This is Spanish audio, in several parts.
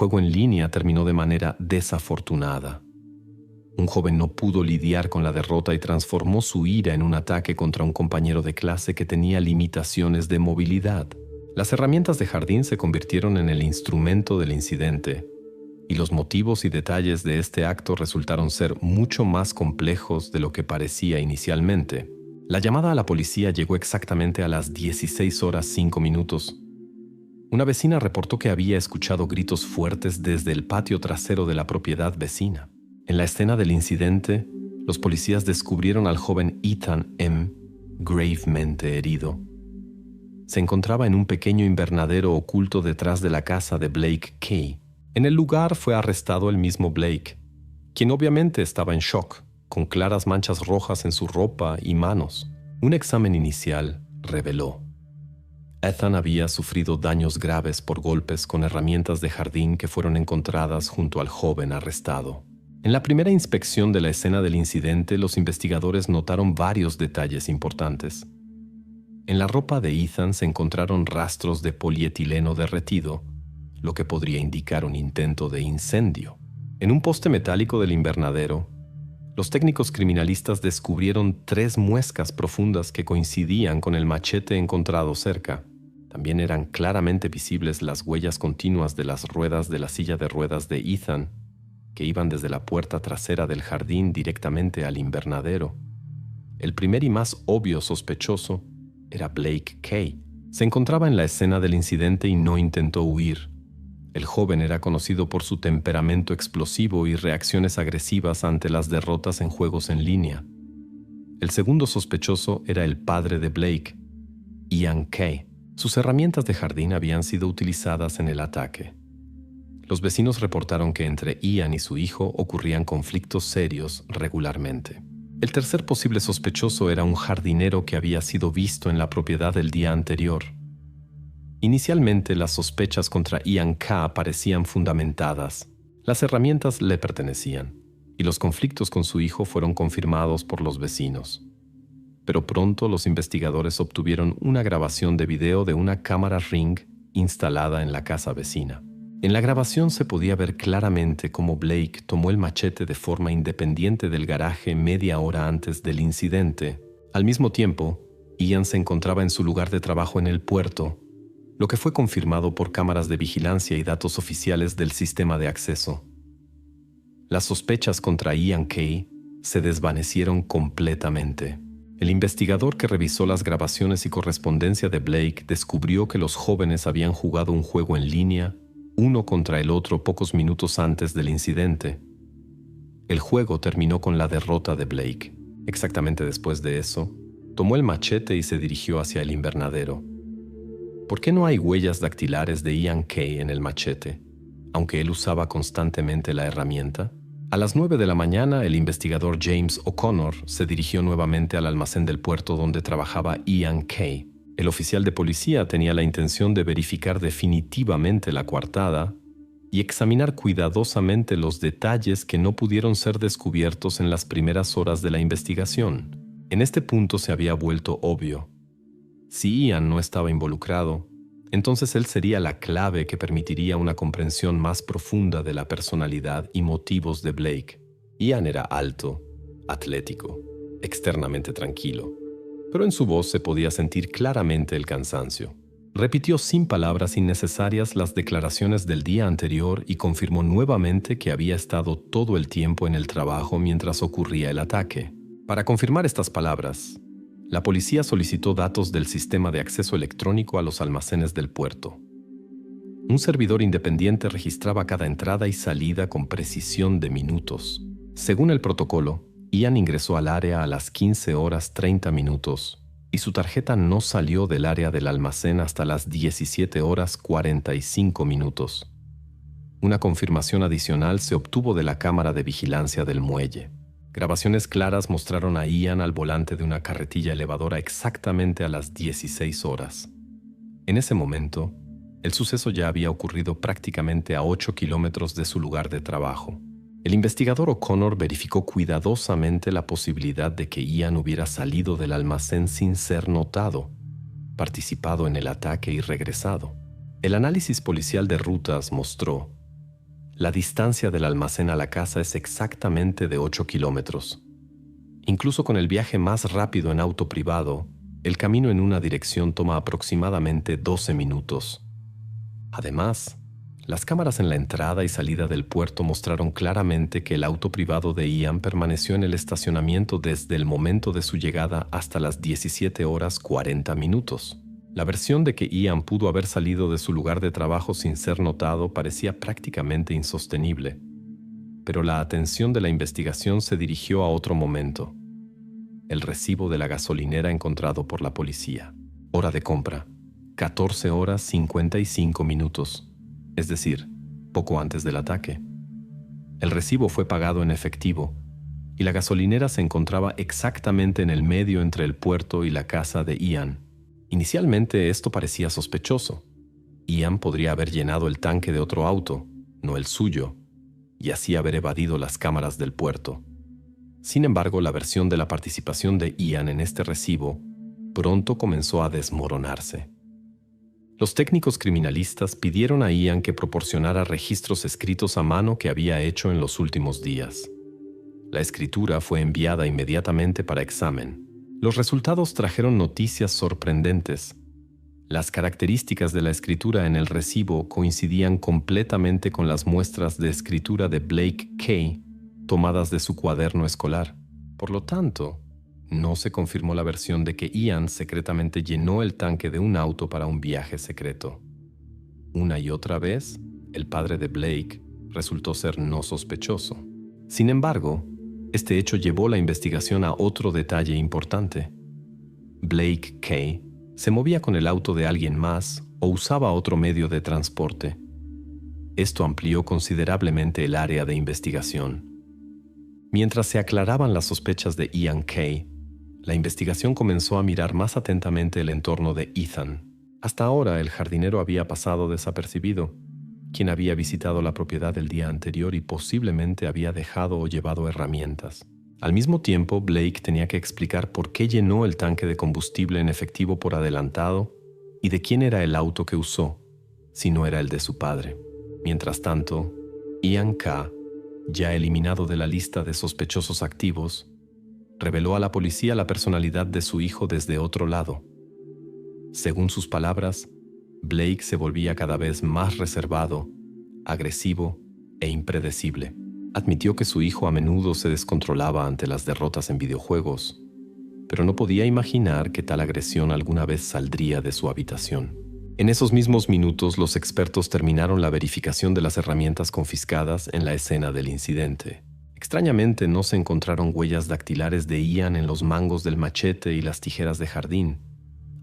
juego en línea terminó de manera desafortunada. Un joven no pudo lidiar con la derrota y transformó su ira en un ataque contra un compañero de clase que tenía limitaciones de movilidad. Las herramientas de jardín se convirtieron en el instrumento del incidente, y los motivos y detalles de este acto resultaron ser mucho más complejos de lo que parecía inicialmente. La llamada a la policía llegó exactamente a las 16:05. Una vecina reportó que había escuchado gritos fuertes desde el patio trasero de la propiedad vecina. En la escena del incidente, los policías descubrieron al joven Ethan M. gravemente herido. Se encontraba en un pequeño invernadero oculto detrás de la casa de Blake Kay. En el lugar fue arrestado el mismo Blake, quien obviamente estaba en shock, con claras manchas rojas en su ropa y manos. Un examen inicial reveló: Ethan había sufrido daños graves por golpes con herramientas de jardín que fueron encontradas junto al joven arrestado. En la primera inspección de la escena del incidente, los investigadores notaron varios detalles importantes. En la ropa de Ethan se encontraron rastros de polietileno derretido, lo que podría indicar un intento de incendio. En un poste metálico del invernadero, los técnicos criminalistas descubrieron 3 muescas profundas que coincidían con el machete encontrado cerca. También eran claramente visibles las huellas continuas de las ruedas de la silla de ruedas de Ethan, que iban desde la puerta trasera del jardín directamente al invernadero. El primer y más obvio sospechoso era Blake Kay. Se encontraba en la escena del incidente y no intentó huir. El joven era conocido por su temperamento explosivo y reacciones agresivas ante las derrotas en juegos en línea. El segundo sospechoso era el padre de Blake, Ian Kay. Sus herramientas de jardín habían sido utilizadas en el ataque. Los vecinos reportaron que entre Ian y su hijo ocurrían conflictos serios regularmente. El tercer posible sospechoso era un jardinero que había sido visto en la propiedad el día anterior. Inicialmente, las sospechas contra Ian K. parecían fundamentadas. Las herramientas le pertenecían, y los conflictos con su hijo fueron confirmados por los vecinos. Pero pronto los investigadores obtuvieron una grabación de video de una cámara Ring instalada en la casa vecina. En la grabación se podía ver claramente cómo Blake tomó el machete de forma independiente del garaje media hora antes del incidente. Al mismo tiempo, Ian se encontraba en su lugar de trabajo en el puerto, lo que fue confirmado por cámaras de vigilancia y datos oficiales del sistema de acceso. Las sospechas contra Ian Kay se desvanecieron completamente. El investigador que revisó las grabaciones y correspondencia de Blake descubrió que los jóvenes habían jugado un juego en línea uno contra el otro pocos minutos antes del incidente. El juego terminó con la derrota de Blake. Exactamente después de eso, tomó el machete y se dirigió hacia el invernadero. ¿Por qué no hay huellas dactilares de Ian Kay en el machete, aunque él usaba constantemente la herramienta? A las 9 de la mañana, el investigador James O'Connor se dirigió nuevamente al almacén del puerto donde trabajaba Ian Kay. El oficial de policía tenía la intención de verificar definitivamente la coartada y examinar cuidadosamente los detalles que no pudieron ser descubiertos en las primeras horas de la investigación. En este punto se había vuelto obvio. Si Ian no estaba involucrado, entonces él sería la clave que permitiría una comprensión más profunda de la personalidad y motivos de Blake. Ian era alto, atlético, externamente tranquilo, pero en su voz se podía sentir claramente el cansancio. Repitió sin palabras innecesarias las declaraciones del día anterior y confirmó nuevamente que había estado todo el tiempo en el trabajo mientras ocurría el ataque. Para confirmar estas palabras, la policía solicitó datos del sistema de acceso electrónico a los almacenes del puerto. Un servidor independiente registraba cada entrada y salida con precisión de minutos. Según el protocolo, Ian ingresó al área a las 15:30 y su tarjeta no salió del área del almacén hasta las 17:45. Una confirmación adicional se obtuvo de la cámara de vigilancia del muelle. Grabaciones claras mostraron a Ian al volante de una carretilla elevadora exactamente a las 16 horas. En ese momento, el suceso ya había ocurrido prácticamente a 8 kilómetros de su lugar de trabajo. El investigador O'Connor verificó cuidadosamente la posibilidad de que Ian hubiera salido del almacén sin ser notado, participado en el ataque y regresado. El análisis policial de rutas mostró La distancia del almacén a la casa es exactamente de 8 kilómetros. Incluso con el viaje más rápido en auto privado, el camino en una dirección toma aproximadamente 12 minutos. Además, las cámaras en la entrada y salida del puerto mostraron claramente que el auto privado de Ian permaneció en el estacionamiento desde el momento de su llegada hasta las 17 horas 40 minutos. La versión de que Ian pudo haber salido de su lugar de trabajo sin ser notado parecía prácticamente insostenible, pero la atención de la investigación se dirigió a otro momento: el recibo de la gasolinera encontrado por la policía. Hora de compra: 14 horas 55 minutos, es decir, poco antes del ataque. El recibo fue pagado en efectivo y la gasolinera se encontraba exactamente en el medio entre el puerto y la casa de Ian. Inicialmente esto parecía sospechoso. Ian podría haber llenado el tanque de otro auto, no el suyo, y así haber evadido las cámaras del puerto. Sin embargo, la versión de la participación de Ian en este recibo pronto comenzó a desmoronarse. Los técnicos criminalistas pidieron a Ian que proporcionara registros escritos a mano que había hecho en los últimos días. La escritura fue enviada inmediatamente para examen. Los resultados trajeron noticias sorprendentes. Las características de la escritura en el recibo coincidían completamente con las muestras de escritura de Blake Kay tomadas de su cuaderno escolar. Por lo tanto, no se confirmó la versión de que Ian secretamente llenó el tanque de un auto para un viaje secreto. Una y otra vez, el padre de Blake resultó ser no sospechoso. Sin embargo, este hecho llevó la investigación a otro detalle importante. Blake Kay se movía con el auto de alguien más o usaba otro medio de transporte. Esto amplió considerablemente el área de investigación. Mientras se aclaraban las sospechas de Ian Kay, la investigación comenzó a mirar más atentamente el entorno de Ethan. Hasta ahora el jardinero había pasado desapercibido, quien había visitado la propiedad el día anterior y posiblemente había dejado o llevado herramientas. Al mismo tiempo, Blake tenía que explicar por qué llenó el tanque de combustible en efectivo por adelantado y de quién era el auto que usó, si no era el de su padre. Mientras tanto, Ian K., ya eliminado de la lista de sospechosos activos, reveló a la policía la personalidad de su hijo desde otro lado. Según sus palabras, Blake se volvía cada vez más reservado, agresivo e impredecible. Admitió que su hijo a menudo se descontrolaba ante las derrotas en videojuegos, pero no podía imaginar que tal agresión alguna vez saldría de su habitación. En esos mismos minutos, los expertos terminaron la verificación de las herramientas confiscadas en la escena del incidente. Extrañamente, no se encontraron huellas dactilares de Ian en los mangos del machete y las tijeras de jardín,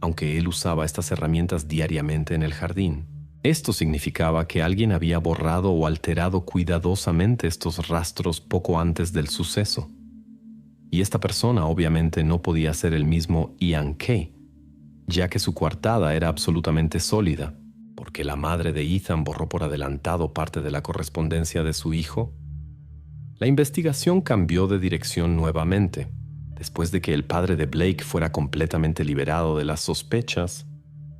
aunque él usaba estas herramientas diariamente en el jardín. Esto significaba que alguien había borrado o alterado cuidadosamente estos rastros poco antes del suceso. Y esta persona obviamente no podía ser el mismo Ian Kay, ya que su coartada era absolutamente sólida, porque la madre de Ethan borró por adelantado parte de la correspondencia de su hijo. La investigación cambió de dirección nuevamente. Después de que el padre de Blake fuera completamente liberado de las sospechas,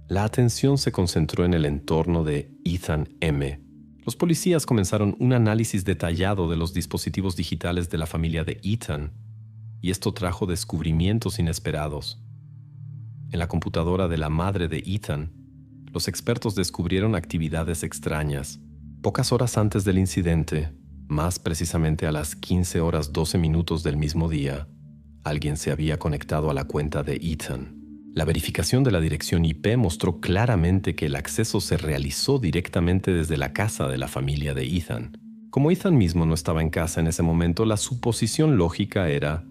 la atención se concentró en el entorno de Ethan M. Los policías comenzaron un análisis detallado de los dispositivos digitales de la familia de Ethan, y esto trajo descubrimientos inesperados. En la computadora de la madre de Ethan, los expertos descubrieron actividades extrañas. Pocas horas antes del incidente, más precisamente a las 15 horas 12 minutos del mismo día, alguien se había conectado a la cuenta de Ethan. La verificación de la dirección IP mostró claramente que el acceso se realizó directamente desde la casa de la familia de Ethan. Como Ethan mismo no estaba en casa en ese momento, la suposición lógica era: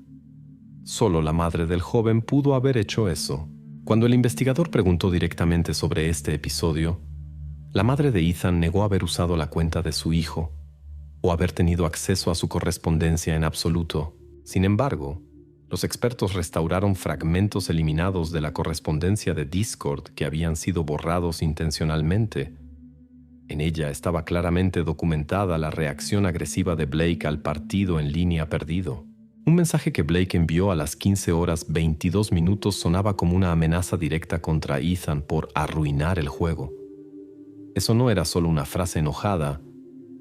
solo la madre del joven pudo haber hecho eso. Cuando el investigador preguntó directamente sobre este episodio, la madre de Ethan negó haber usado la cuenta de su hijo o haber tenido acceso a su correspondencia en absoluto. Sin embargo, los expertos restauraron fragmentos eliminados de la correspondencia de Discord que habían sido borrados intencionalmente. En ella estaba claramente documentada la reacción agresiva de Blake al partido en línea perdido. Un mensaje que Blake envió a las 15 horas 22 minutos sonaba como una amenaza directa contra Ethan por arruinar el juego. Eso no era solo una frase enojada,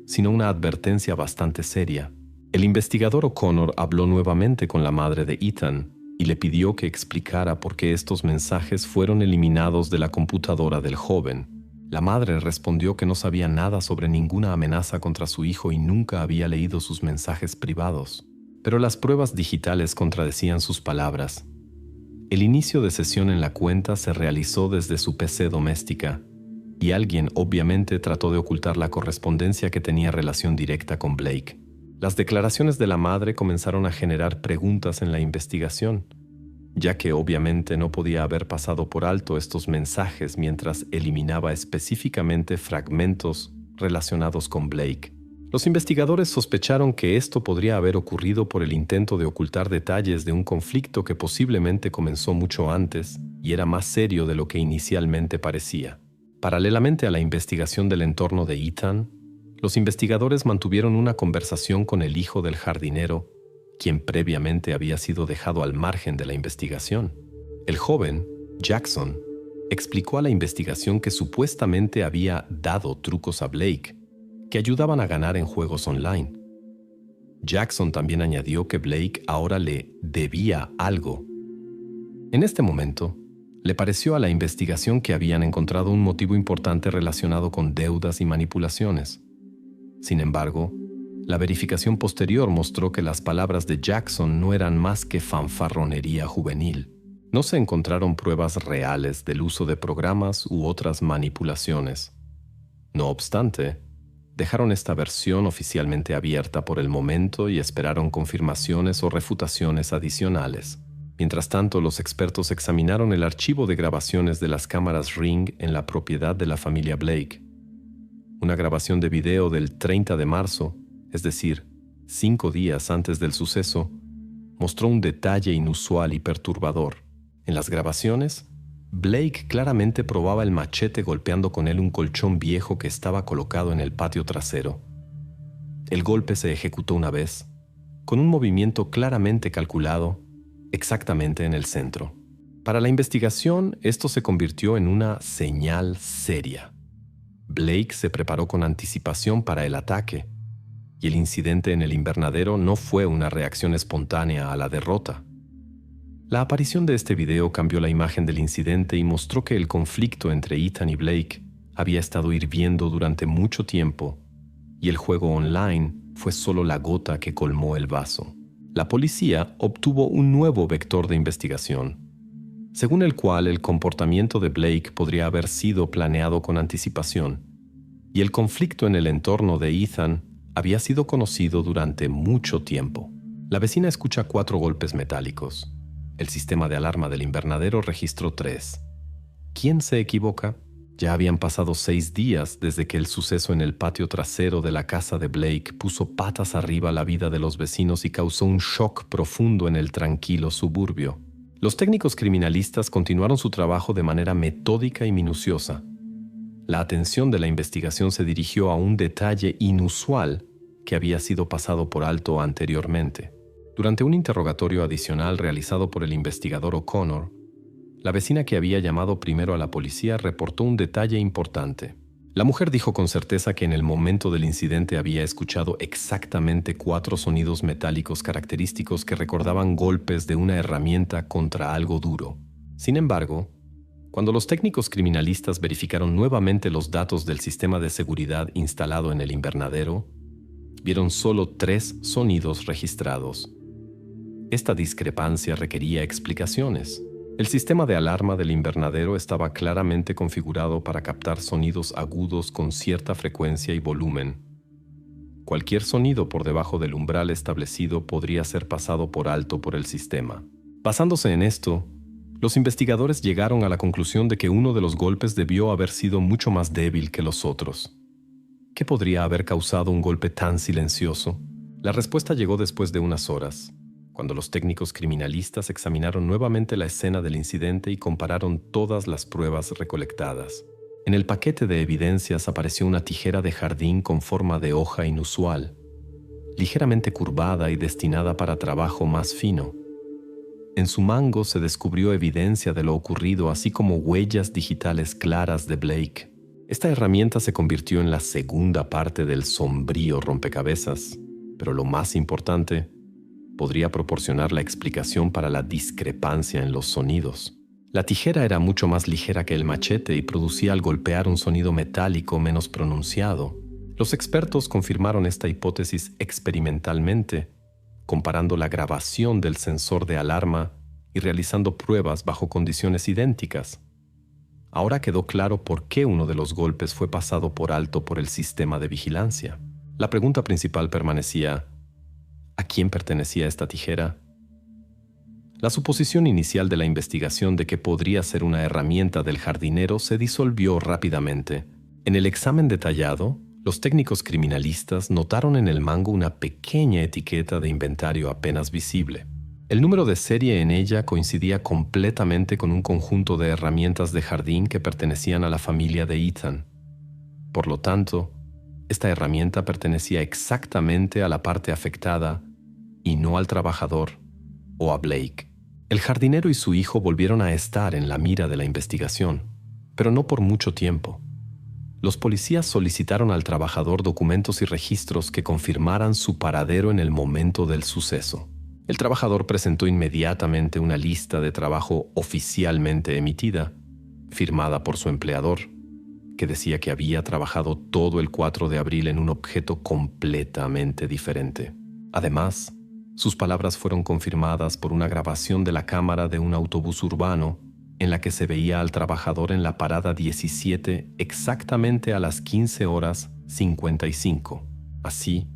sino una advertencia bastante seria. El investigador O'Connor habló nuevamente con la madre de Ethan y le pidió que explicara por qué estos mensajes fueron eliminados de la computadora del joven. La madre respondió que no sabía nada sobre ninguna amenaza contra su hijo y nunca había leído sus mensajes privados. Pero las pruebas digitales contradecían sus palabras. El inicio de sesión en la cuenta se realizó desde su PC doméstica, y alguien obviamente trató de ocultar la correspondencia que tenía relación directa con Blake. Las declaraciones de la madre comenzaron a generar preguntas en la investigación, ya que obviamente no podía haber pasado por alto estos mensajes mientras eliminaba específicamente fragmentos relacionados con Blake. Los investigadores sospecharon que esto podría haber ocurrido por el intento de ocultar detalles de un conflicto que posiblemente comenzó mucho antes y era más serio de lo que inicialmente parecía. Paralelamente a la investigación del entorno de Ethan, los investigadores mantuvieron una conversación con el hijo del jardinero, quien previamente había sido dejado al margen de la investigación. El joven, Jackson, explicó a la investigación que supuestamente había dado trucos a Blake, que ayudaban a ganar en juegos online. Jackson también añadió que Blake ahora le debía algo. En este momento, le pareció a la investigación que habían encontrado un motivo importante relacionado con deudas y manipulaciones. Sin embargo, la verificación posterior mostró que las palabras de Jackson no eran más que fanfarronería juvenil. No se encontraron pruebas reales del uso de programas u otras manipulaciones. No obstante, dejaron esta versión oficialmente abierta por el momento y esperaron confirmaciones o refutaciones adicionales. Mientras tanto, los expertos examinaron el archivo de grabaciones de las cámaras Ring en la propiedad de la familia Blake. Una grabación de video del 30 de marzo, es decir, 5 días antes del suceso, mostró un detalle inusual y perturbador. En las grabaciones, Blake claramente probaba el machete golpeando con él un colchón viejo que estaba colocado en el patio trasero. El golpe se ejecutó una vez, con un movimiento claramente calculado, exactamente en el centro. Para la investigación, esto se convirtió en una señal seria. Blake se preparó con anticipación para el ataque, y el incidente en el invernadero no fue una reacción espontánea a la derrota. La aparición de este video cambió la imagen del incidente y mostró que el conflicto entre Ethan y Blake había estado hirviendo durante mucho tiempo, y el juego online fue solo la gota que colmó el vaso. La policía obtuvo un nuevo vector de investigación, según el cual el comportamiento de Blake podría haber sido planeado con anticipación, y el conflicto en el entorno de Ethan había sido conocido durante mucho tiempo. La vecina escucha 4 golpes metálicos. El sistema de alarma del invernadero registró 3. ¿Quién se equivoca? Ya habían pasado 6 días desde que el suceso en el patio trasero de la casa de Blake puso patas arriba la vida de los vecinos y causó un shock profundo en el tranquilo suburbio. Los técnicos criminalistas continuaron su trabajo de manera metódica y minuciosa. La atención de la investigación se dirigió a un detalle inusual que había sido pasado por alto anteriormente. Durante un interrogatorio adicional realizado por el investigador O'Connor, la vecina que había llamado primero a la policía reportó un detalle importante. La mujer dijo con certeza que en el momento del incidente había escuchado exactamente 4 sonidos metálicos característicos que recordaban golpes de una herramienta contra algo duro. Sin embargo, cuando los técnicos criminalistas verificaron nuevamente los datos del sistema de seguridad instalado en el invernadero, vieron solo 3 sonidos registrados. Esta discrepancia requería explicaciones. El sistema de alarma del invernadero estaba claramente configurado para captar sonidos agudos con cierta frecuencia y volumen. Cualquier sonido por debajo del umbral establecido podría ser pasado por alto por el sistema. Basándose en esto, los investigadores llegaron a la conclusión de que uno de los golpes debió haber sido mucho más débil que los otros. ¿Qué podría haber causado un golpe tan silencioso? La respuesta llegó después de unas horas, cuando los técnicos criminalistas examinaron nuevamente la escena del incidente y compararon todas las pruebas recolectadas. En el paquete de evidencias apareció una tijera de jardín con forma de hoja inusual, ligeramente curvada y destinada para trabajo más fino. En su mango se descubrió evidencia de lo ocurrido, así como huellas digitales claras de Blake. Esta herramienta se convirtió en la segunda parte del sombrío rompecabezas, pero lo más importante, podría proporcionar la explicación para la discrepancia en los sonidos. La tijera era mucho más ligera que el machete y producía al golpear un sonido metálico menos pronunciado. Los expertos confirmaron esta hipótesis experimentalmente, comparando la grabación del sensor de alarma y realizando pruebas bajo condiciones idénticas. Ahora quedó claro por qué uno de los golpes fue pasado por alto por el sistema de vigilancia. La pregunta principal permanecía: ¿a quién pertenecía esta tijera? La suposición inicial de la investigación de que podría ser una herramienta del jardinero se disolvió rápidamente. En el examen detallado, los técnicos criminalistas notaron en el mango una pequeña etiqueta de inventario apenas visible. El número de serie en ella coincidía completamente con un conjunto de herramientas de jardín que pertenecían a la familia de Ethan. Por lo tanto, esta herramienta pertenecía exactamente a la parte afectada y no al trabajador o a Blake. El jardinero y su hijo volvieron a estar en la mira de la investigación, pero no por mucho tiempo. Los policías solicitaron al trabajador documentos y registros que confirmaran su paradero en el momento del suceso. El trabajador presentó inmediatamente una lista de trabajo oficialmente emitida, firmada por su empleador, que decía que había trabajado todo el 4 de abril en un objeto completamente diferente. Además, sus palabras fueron confirmadas por una grabación de la cámara de un autobús urbano en la que se veía al trabajador en la parada 17 exactamente a las 15:55. Así,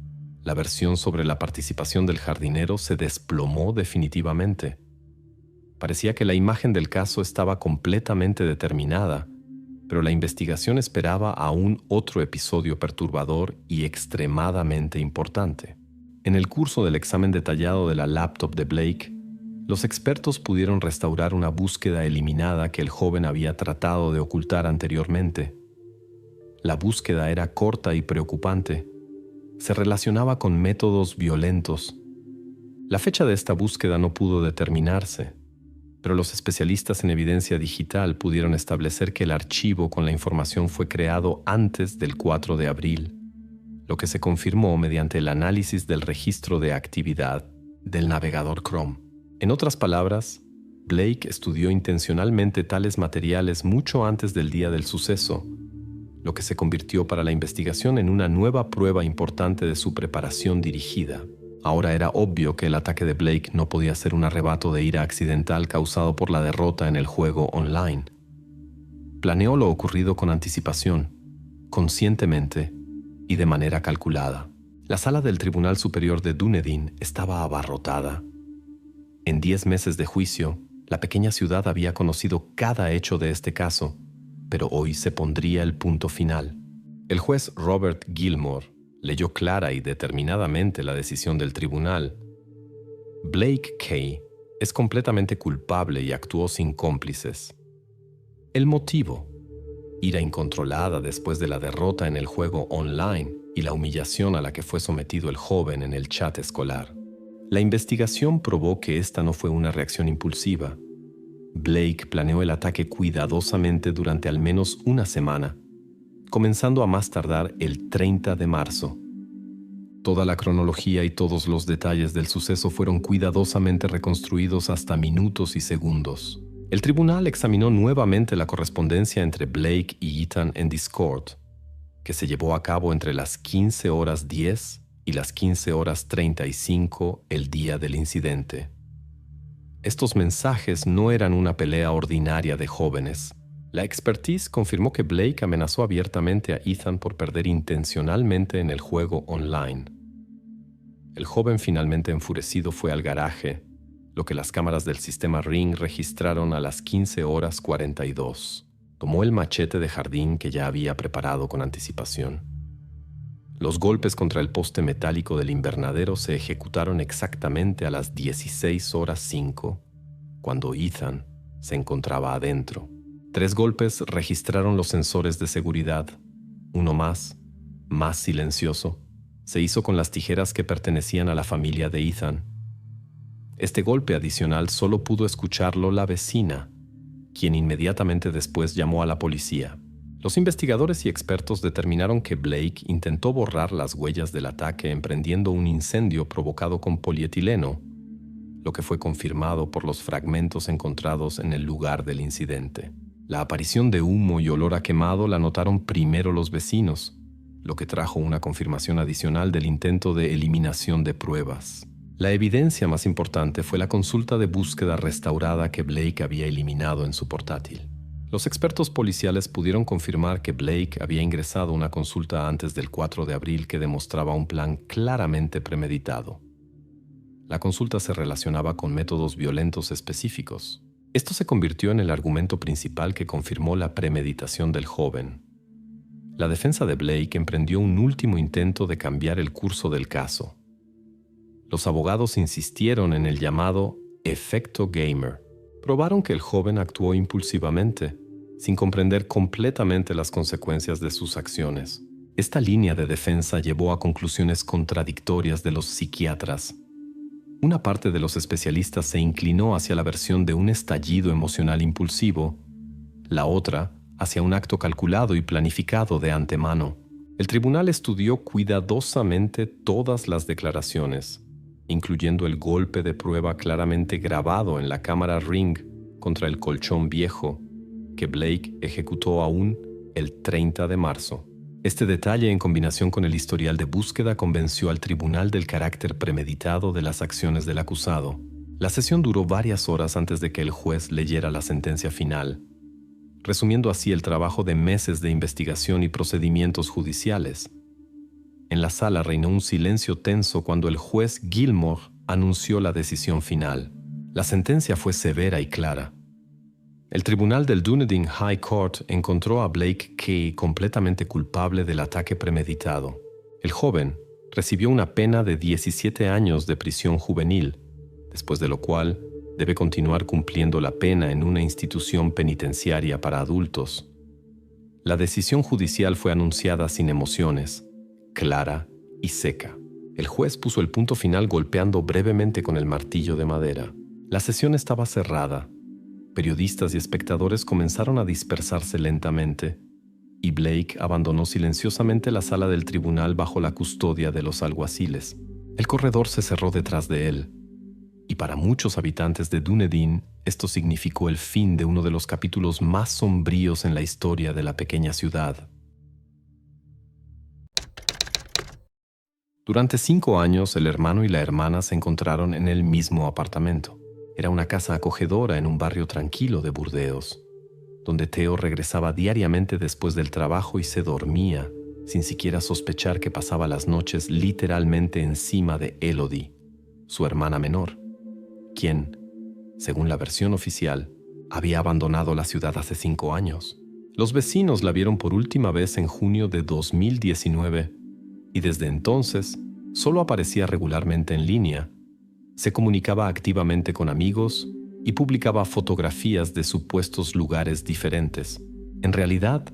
la versión sobre la participación del jardinero se desplomó definitivamente. Parecía que la imagen del caso estaba completamente determinada, pero la investigación esperaba aún otro episodio perturbador y extremadamente importante. En el curso del examen detallado de la laptop de Blake, los expertos pudieron restaurar una búsqueda eliminada que el joven había tratado de ocultar anteriormente. La búsqueda era corta y preocupante. Se relacionaba con métodos violentos. La fecha de esta búsqueda no pudo determinarse, pero los especialistas en evidencia digital pudieron establecer que el archivo con la información fue creado antes del 4 de abril. Lo que se confirmó mediante el análisis del registro de actividad del navegador Chrome. En otras palabras, Blake estudió intencionalmente tales materiales mucho antes del día del suceso, lo que se convirtió para la investigación en una nueva prueba importante de su preparación dirigida. Ahora era obvio que el ataque de Blake no podía ser un arrebato de ira accidental causado por la derrota en el juego online. Planeó lo ocurrido con anticipación, conscientemente y de manera calculada. La sala del Tribunal Superior de Dunedin estaba abarrotada. En 10 meses de juicio, la pequeña ciudad había conocido cada hecho de este caso, pero hoy se pondría el punto final. El juez Robert Gilmore leyó clara y determinadamente la decisión del tribunal. Blake Kay es completamente culpable y actuó sin cómplices. El motivo: ira incontrolada después de la derrota en el juego online y la humillación a la que fue sometido el joven en el chat escolar. La investigación probó que esta no fue una reacción impulsiva. Blake planeó el ataque cuidadosamente durante al menos una semana, comenzando a más tardar el 30 de marzo. Toda la cronología y todos los detalles del suceso fueron cuidadosamente reconstruidos hasta minutos y segundos. El tribunal examinó nuevamente la correspondencia entre Blake y Ethan en Discord, que se llevó a cabo entre las 15:10 y las 15:35 el día del incidente. Estos mensajes no eran una pelea ordinaria de jóvenes. La expertise confirmó que Blake amenazó abiertamente a Ethan por perder intencionalmente en el juego online. El joven, finalmente enfurecido, fue al garaje, lo que las cámaras del sistema Ring registraron a las 15:42. Tomó el machete de jardín que ya había preparado con anticipación. Los golpes contra el poste metálico del invernadero se ejecutaron exactamente a las 16:05, cuando Ethan se encontraba adentro. 3 golpes registraron los sensores de seguridad. Uno más silencioso, se hizo con las tijeras que pertenecían a la familia de Ethan. Este golpe adicional solo pudo escucharlo la vecina, quien inmediatamente después llamó a la policía. Los investigadores y expertos determinaron que Blake intentó borrar las huellas del ataque emprendiendo un incendio provocado con polietileno, lo que fue confirmado por los fragmentos encontrados en el lugar del incidente. La aparición de humo y olor a quemado la notaron primero los vecinos, lo que trajo una confirmación adicional del intento de eliminación de pruebas. La evidencia más importante fue la consulta de búsqueda restaurada que Blake había eliminado en su portátil. Los expertos policiales pudieron confirmar que Blake había ingresado a una consulta antes del 4 de abril que demostraba un plan claramente premeditado. La consulta se relacionaba con métodos violentos específicos. Esto se convirtió en el argumento principal que confirmó la premeditación del joven. La defensa de Blake emprendió un último intento de cambiar el curso del caso. Los abogados insistieron en el llamado efecto gamer. Probaron que el joven actuó impulsivamente, sin comprender completamente las consecuencias de sus acciones. Esta línea de defensa llevó a conclusiones contradictorias de los psiquiatras. Una parte de los especialistas se inclinó hacia la versión de un estallido emocional impulsivo, la otra hacia un acto calculado y planificado de antemano. El tribunal estudió cuidadosamente todas las declaraciones, incluyendo el golpe de prueba claramente grabado en la cámara Ring contra el colchón viejo que Blake ejecutó aún el 30 de marzo. Este detalle, en combinación con el historial de búsqueda, convenció al tribunal del carácter premeditado de las acciones del acusado. La sesión duró varias horas antes de que el juez leyera la sentencia final, resumiendo así el trabajo de meses de investigación y procedimientos judiciales. En la sala reinó un silencio tenso cuando el juez Gilmore anunció la decisión final. La sentencia fue severa y clara. El tribunal del Dunedin High Court encontró a Blake Kay completamente culpable del ataque premeditado. El joven recibió una pena de 17 años de prisión juvenil, después de lo cual debe continuar cumpliendo la pena en una institución penitenciaria para adultos. La decisión judicial fue anunciada sin emociones, clara y seca. El juez puso el punto final golpeando brevemente con el martillo de madera. La sesión estaba cerrada. Periodistas y espectadores comenzaron a dispersarse lentamente, y Blake abandonó silenciosamente la sala del tribunal bajo la custodia de los alguaciles. El corredor se cerró detrás de él, y para muchos habitantes de Dunedin, esto significó el fin de uno de los capítulos más sombríos en la historia de la pequeña ciudad. Durante 5 años, el hermano y la hermana se encontraron en el mismo apartamento. Era una casa acogedora en un barrio tranquilo de Burdeos, donde Theo regresaba diariamente después del trabajo y se dormía, sin siquiera sospechar que pasaba las noches literalmente encima de Elodie, su hermana menor, quien, según la versión oficial, había abandonado la ciudad hace 5 años. Los vecinos la vieron por última vez en junio de 2019 y desde entonces solo aparecía regularmente en línea. Se comunicaba activamente con amigos y publicaba fotografías de supuestos lugares diferentes. En realidad,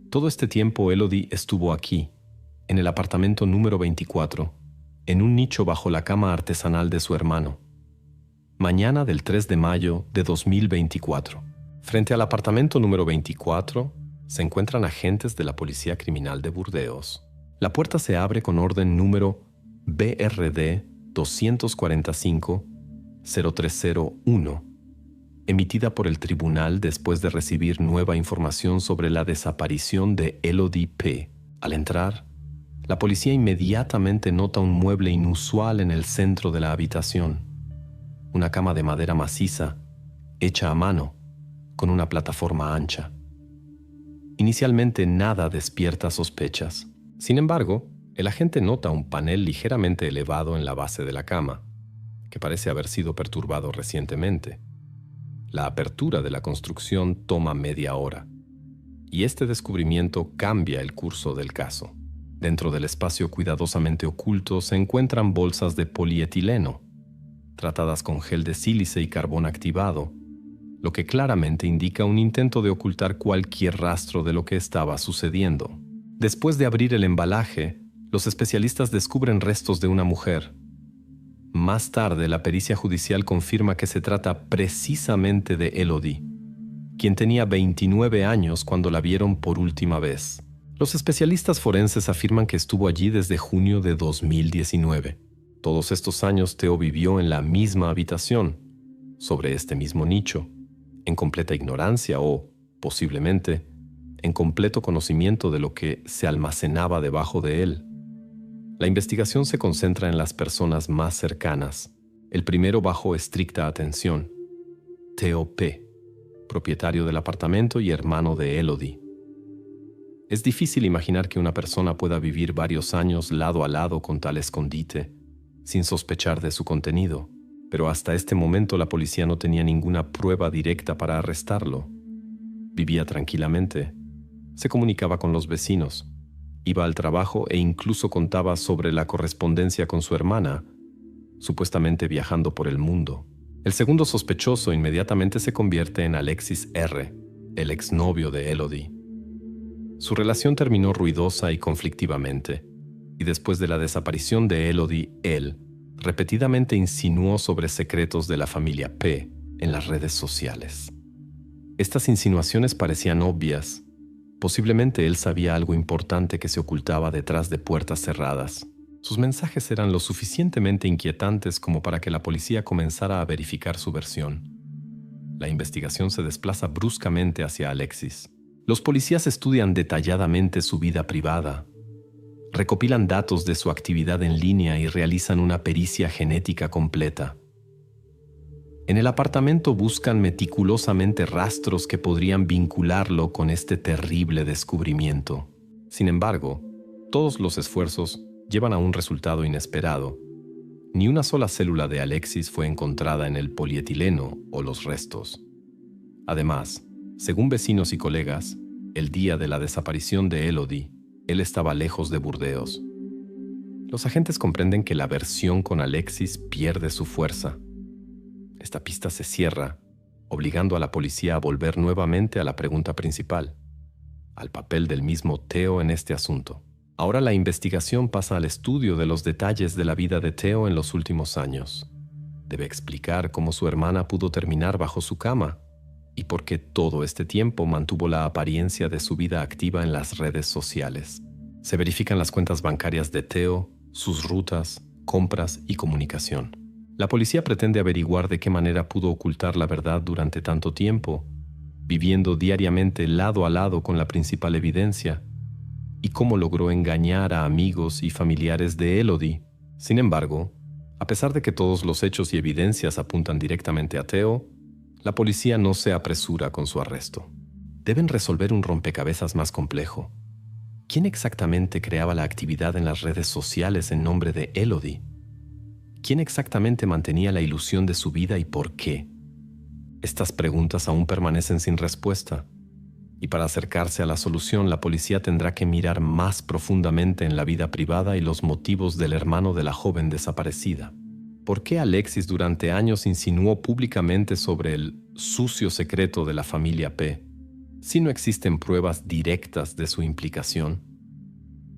todo este tiempo Elodie estuvo aquí, en el apartamento número 24, en un nicho bajo la cama artesanal de su hermano. Mañana del 3 de mayo de 2024. Frente al apartamento número 24 se encuentran agentes de la Policía Criminal de Burdeos. La puerta se abre con orden número BRD 245-0301, emitida por el tribunal después de recibir nueva información sobre la desaparición de Elodie P. Al entrar, la policía inmediatamente nota un mueble inusual en el centro de la habitación. Una cama de madera maciza, hecha a mano, con una plataforma ancha. Inicialmente nada despierta sospechas. Sin embargo, el agente nota un panel ligeramente elevado en la base de la cama, que parece haber sido perturbado recientemente. La apertura de la construcción toma media hora, y este descubrimiento cambia el curso del caso. Dentro del espacio cuidadosamente oculto se encuentran bolsas de polietileno, tratadas con gel de sílice y carbón activado, lo que claramente indica un intento de ocultar cualquier rastro de lo que estaba sucediendo. Después de abrir el embalaje, los especialistas descubren restos de una mujer. Más tarde, la pericia judicial confirma que se trata precisamente de Elodie. quien tenía 29 años cuando la vieron por última vez. Los especialistas forenses afirman que estuvo allí desde junio de 2019. Todos estos años Theo vivió en la misma habitación, sobre este mismo nicho, en completa ignorancia o, posiblemente, en completo conocimiento de lo que se almacenaba debajo de él. La investigación se concentra en las personas más cercanas. El primero bajo estricta atención, Theo P., propietario del apartamento y hermano de Elodie. Es difícil imaginar que una persona pueda vivir varios años lado a lado con tal escondite, sin sospechar de su contenido, pero hasta este momento la policía no tenía ninguna prueba directa para arrestarlo. Vivía tranquilamente, se comunicaba con los vecinos, iba al trabajo e incluso contaba sobre la correspondencia con su hermana, supuestamente viajando por el mundo. El segundo sospechoso inmediatamente se convierte en Alexis R., el exnovio de Elodie. Su relación terminó ruidosa y conflictivamente, y después de la desaparición de Elodie, él repetidamente insinuó sobre secretos de la familia P. en las redes sociales. Estas insinuaciones parecían obvias. Posiblemente él sabía algo importante que se ocultaba detrás de puertas cerradas. Sus mensajes eran lo suficientemente inquietantes como para que la policía comenzara a verificar su versión. La investigación se desplaza bruscamente hacia Alexis. Los policías estudian detalladamente su vida privada, recopilan datos de su actividad en línea y realizan una pericia genética completa. En el apartamento buscan meticulosamente rastros que podrían vincularlo con este terrible descubrimiento. Sin embargo, todos los esfuerzos llevan a un resultado inesperado. Ni una sola célula de Alexis fue encontrada en el polietileno o los restos. Además, según vecinos y colegas, el día de la desaparición de Elodie, él estaba lejos de Burdeos. Los agentes comprenden que la versión con Alexis pierde su fuerza. Esta pista se cierra, obligando a la policía a volver nuevamente a la pregunta principal, al papel del mismo Theo en este asunto. Ahora la investigación pasa al estudio de los detalles de la vida de Theo en los últimos años. Debe explicar cómo su hermana pudo terminar bajo su cama y por qué todo este tiempo mantuvo la apariencia de su vida activa en las redes sociales. Se verifican las cuentas bancarias de Theo, sus rutas, compras y comunicación. La policía pretende averiguar de qué manera pudo ocultar la verdad durante tanto tiempo, viviendo diariamente lado a lado con la principal evidencia, y cómo logró engañar a amigos y familiares de Elodie. Sin embargo, a pesar de que todos los hechos y evidencias apuntan directamente a Theo, la policía no se apresura con su arresto. Deben resolver un rompecabezas más complejo. ¿Quién exactamente creaba la actividad en las redes sociales en nombre de Elodie? ¿Quién exactamente mantenía la ilusión de su vida y por qué? Estas preguntas aún permanecen sin respuesta. Y para acercarse a la solución, la policía tendrá que mirar más profundamente en la vida privada y los motivos del hermano de la joven desaparecida. ¿Por qué Alexis durante años insinuó públicamente sobre el sucio secreto de la familia P, si no existen pruebas directas de su implicación?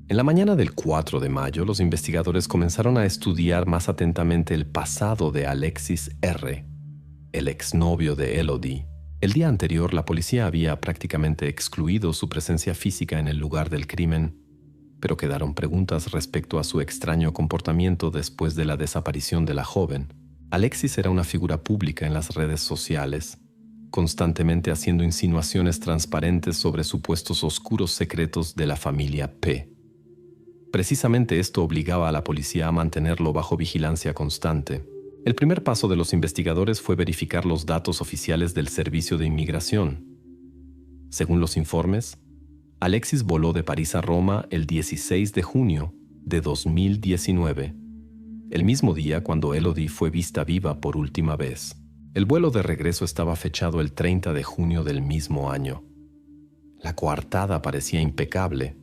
En la mañana del 4 de mayo, los investigadores comenzaron a estudiar más atentamente el pasado de Alexis R., el exnovio de Elodie. El día anterior, la policía había prácticamente excluido su presencia física en el lugar del crimen, pero quedaron preguntas respecto a su extraño comportamiento después de la desaparición de la joven. Alexis era una figura pública en las redes sociales, constantemente haciendo insinuaciones transparentes sobre supuestos oscuros secretos de la familia P. Precisamente esto obligaba a la policía a mantenerlo bajo vigilancia constante. El primer paso de los investigadores fue verificar los datos oficiales del Servicio de Inmigración. Según los informes, Alexis voló de París a Roma el 16 de junio de 2019, el mismo día cuando Elodie fue vista viva por última vez. El vuelo de regreso estaba fechado el 30 de junio del mismo año. La coartada parecía impecable.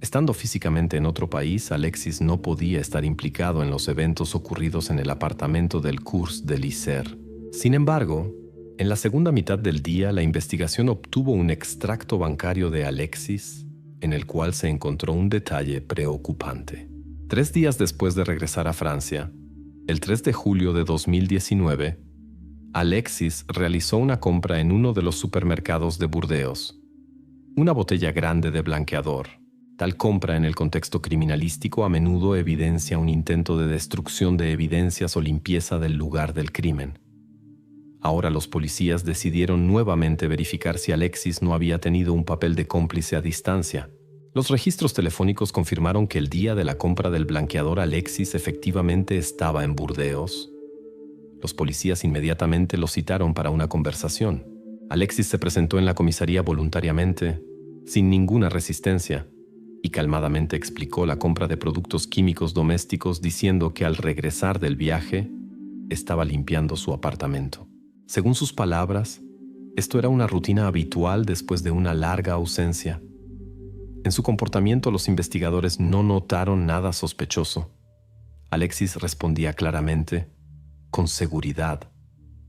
Estando físicamente en otro país, Alexis no podía estar implicado en los eventos ocurridos en el apartamento del Cours de l'Isère. Sin embargo, en la segunda mitad del día, la investigación obtuvo un extracto bancario de Alexis, en el cual se encontró un detalle preocupante. 3 días después de regresar a Francia, el 3 de julio de 2019, Alexis realizó una compra en uno de los supermercados de Burdeos. Una botella grande de blanqueador. Tal compra en el contexto criminalístico a menudo evidencia un intento de destrucción de evidencias o limpieza del lugar del crimen. Ahora los policías decidieron nuevamente verificar si Alexis no había tenido un papel de cómplice a distancia. Los registros telefónicos confirmaron que el día de la compra del blanqueador Alexis efectivamente estaba en Burdeos. Los policías inmediatamente lo citaron para una conversación. Alexis se presentó en la comisaría voluntariamente, sin ninguna resistencia, y calmadamente explicó la compra de productos químicos domésticos diciendo que al regresar del viaje estaba limpiando su apartamento. Según sus palabras, esto era una rutina habitual después de una larga ausencia. En su comportamiento los investigadores no notaron nada sospechoso. Alexis respondía claramente, con seguridad,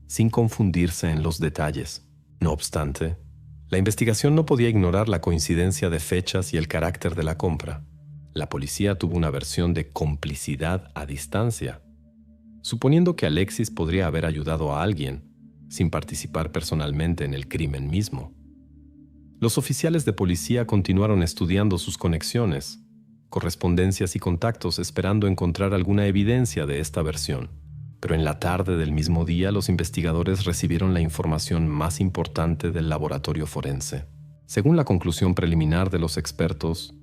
sin confundirse en los detalles. No obstante, la investigación no podía ignorar la coincidencia de fechas y el carácter de la compra. La policía tuvo una versión de complicidad a distancia, suponiendo que Alexis podría haber ayudado a alguien, sin participar personalmente en el crimen mismo. Los oficiales de policía continuaron estudiando sus conexiones, correspondencias y contactos esperando encontrar alguna evidencia de esta versión. Pero en la tarde del mismo día los investigadores recibieron la información más importante del laboratorio forense. Según la conclusión preliminar de los expertos,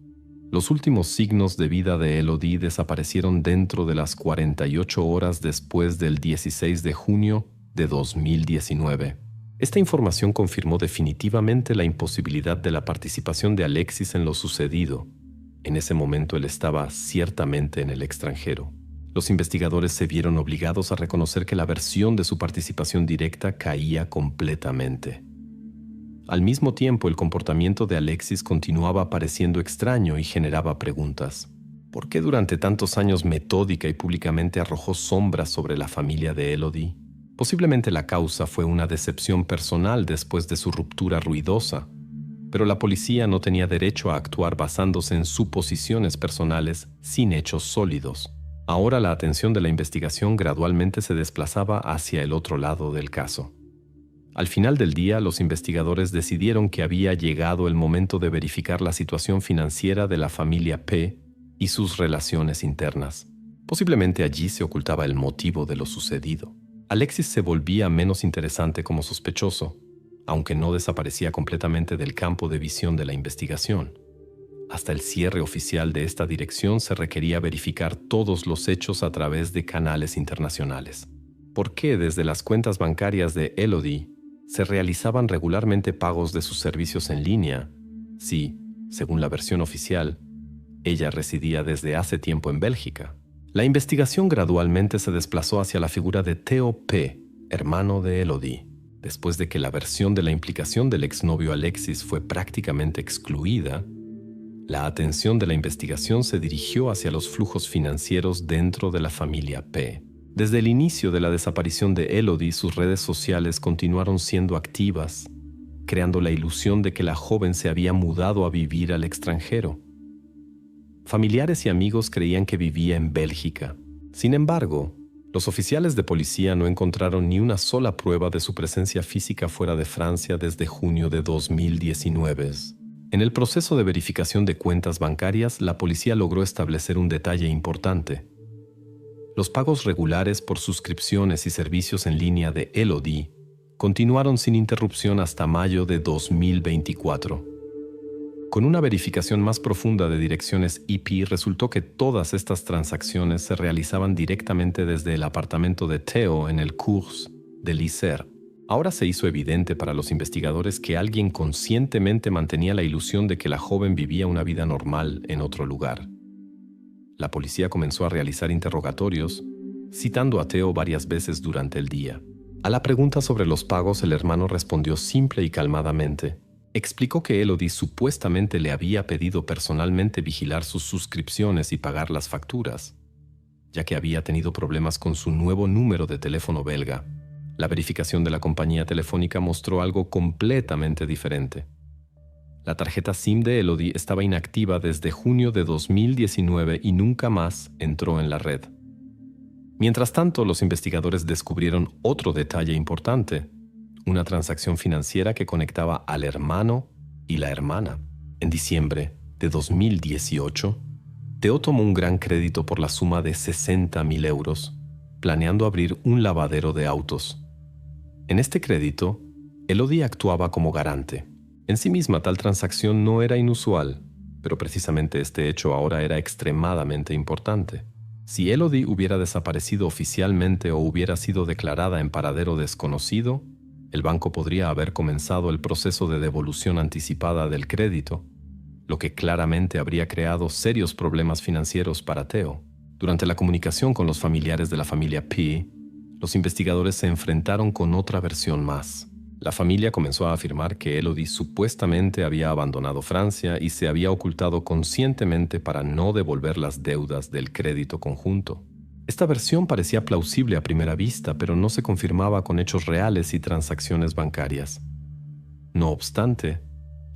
los últimos signos de vida de Elodie desaparecieron dentro de las 48 horas después del 16 de junio de 2019. Esta información confirmó definitivamente la imposibilidad de la participación de Alexis en lo sucedido. En ese momento él estaba ciertamente en el extranjero. Los investigadores se vieron obligados a reconocer que la versión de su participación directa caía completamente. Al mismo tiempo, el comportamiento de Alexis continuaba pareciendo extraño y generaba preguntas. ¿Por qué durante tantos años metódica y públicamente arrojó sombras sobre la familia de Elodie? Posiblemente la causa fue una decepción personal después de su ruptura ruidosa, pero la policía no tenía derecho a actuar basándose en suposiciones personales sin hechos sólidos. Ahora la atención de la investigación gradualmente se desplazaba hacia el otro lado del caso. Al final del día, los investigadores decidieron que había llegado el momento de verificar la situación financiera de la familia P y sus relaciones internas. Posiblemente allí se ocultaba el motivo de lo sucedido. Alexis se volvía menos interesante como sospechoso, aunque no desaparecía completamente del campo de visión de la investigación. Hasta el cierre oficial de esta dirección se requería verificar todos los hechos a través de canales internacionales. ¿Por qué desde las cuentas bancarias de Elodie se realizaban regularmente pagos de sus servicios en línea si, según la versión oficial, ella residía desde hace tiempo en Bélgica? La investigación gradualmente se desplazó hacia la figura de Theo P., hermano de Elodie. Después de que la versión de la implicación del exnovio Alexis fue prácticamente excluida, la atención de la investigación se dirigió hacia los flujos financieros dentro de la familia P. Desde el inicio de la desaparición de Elodie, sus redes sociales continuaron siendo activas, creando la ilusión de que la joven se había mudado a vivir al extranjero. Familiares y amigos creían que vivía en Bélgica. Sin embargo, los oficiales de policía no encontraron ni una sola prueba de su presencia física fuera de Francia desde junio de 2019. En el proceso de verificación de cuentas bancarias, la policía logró establecer un detalle importante. Los pagos regulares por suscripciones y servicios en línea de Elodie continuaron sin interrupción hasta mayo de 2024. Con una verificación más profunda de direcciones IP, resultó que todas estas transacciones se realizaban directamente desde el apartamento de Theo en el Cours de l'Isère. Ahora se hizo evidente para los investigadores que alguien conscientemente mantenía la ilusión de que la joven vivía una vida normal en otro lugar. La policía comenzó a realizar interrogatorios, citando a Theo varias veces durante el día. A la pregunta sobre los pagos, el hermano respondió simple y calmadamente. Explicó que Elodie supuestamente le había pedido personalmente vigilar sus suscripciones y pagar las facturas, ya que había tenido problemas con su nuevo número de teléfono belga. La verificación de la compañía telefónica mostró algo completamente diferente. La tarjeta SIM de Elodie estaba inactiva desde junio de 2019 y nunca más entró en la red. Mientras tanto, los investigadores descubrieron otro detalle importante, una transacción financiera que conectaba al hermano y la hermana. En diciembre de 2018, Theo tomó un gran crédito por la suma de 60.000 euros, planeando abrir un lavadero de autos. En este crédito, Elodie actuaba como garante. En sí misma tal transacción no era inusual, pero precisamente este hecho ahora era extremadamente importante. Si Elodie hubiera desaparecido oficialmente o hubiera sido declarada en paradero desconocido, el banco podría haber comenzado el proceso de devolución anticipada del crédito, lo que claramente habría creado serios problemas financieros para Theo. Durante la comunicación con los familiares de la familia P., los investigadores se enfrentaron con otra versión más. La familia comenzó a afirmar que Elodie supuestamente había abandonado Francia y se había ocultado conscientemente para no devolver las deudas del crédito conjunto. Esta versión parecía plausible a primera vista, pero no se confirmaba con hechos reales y transacciones bancarias. No obstante,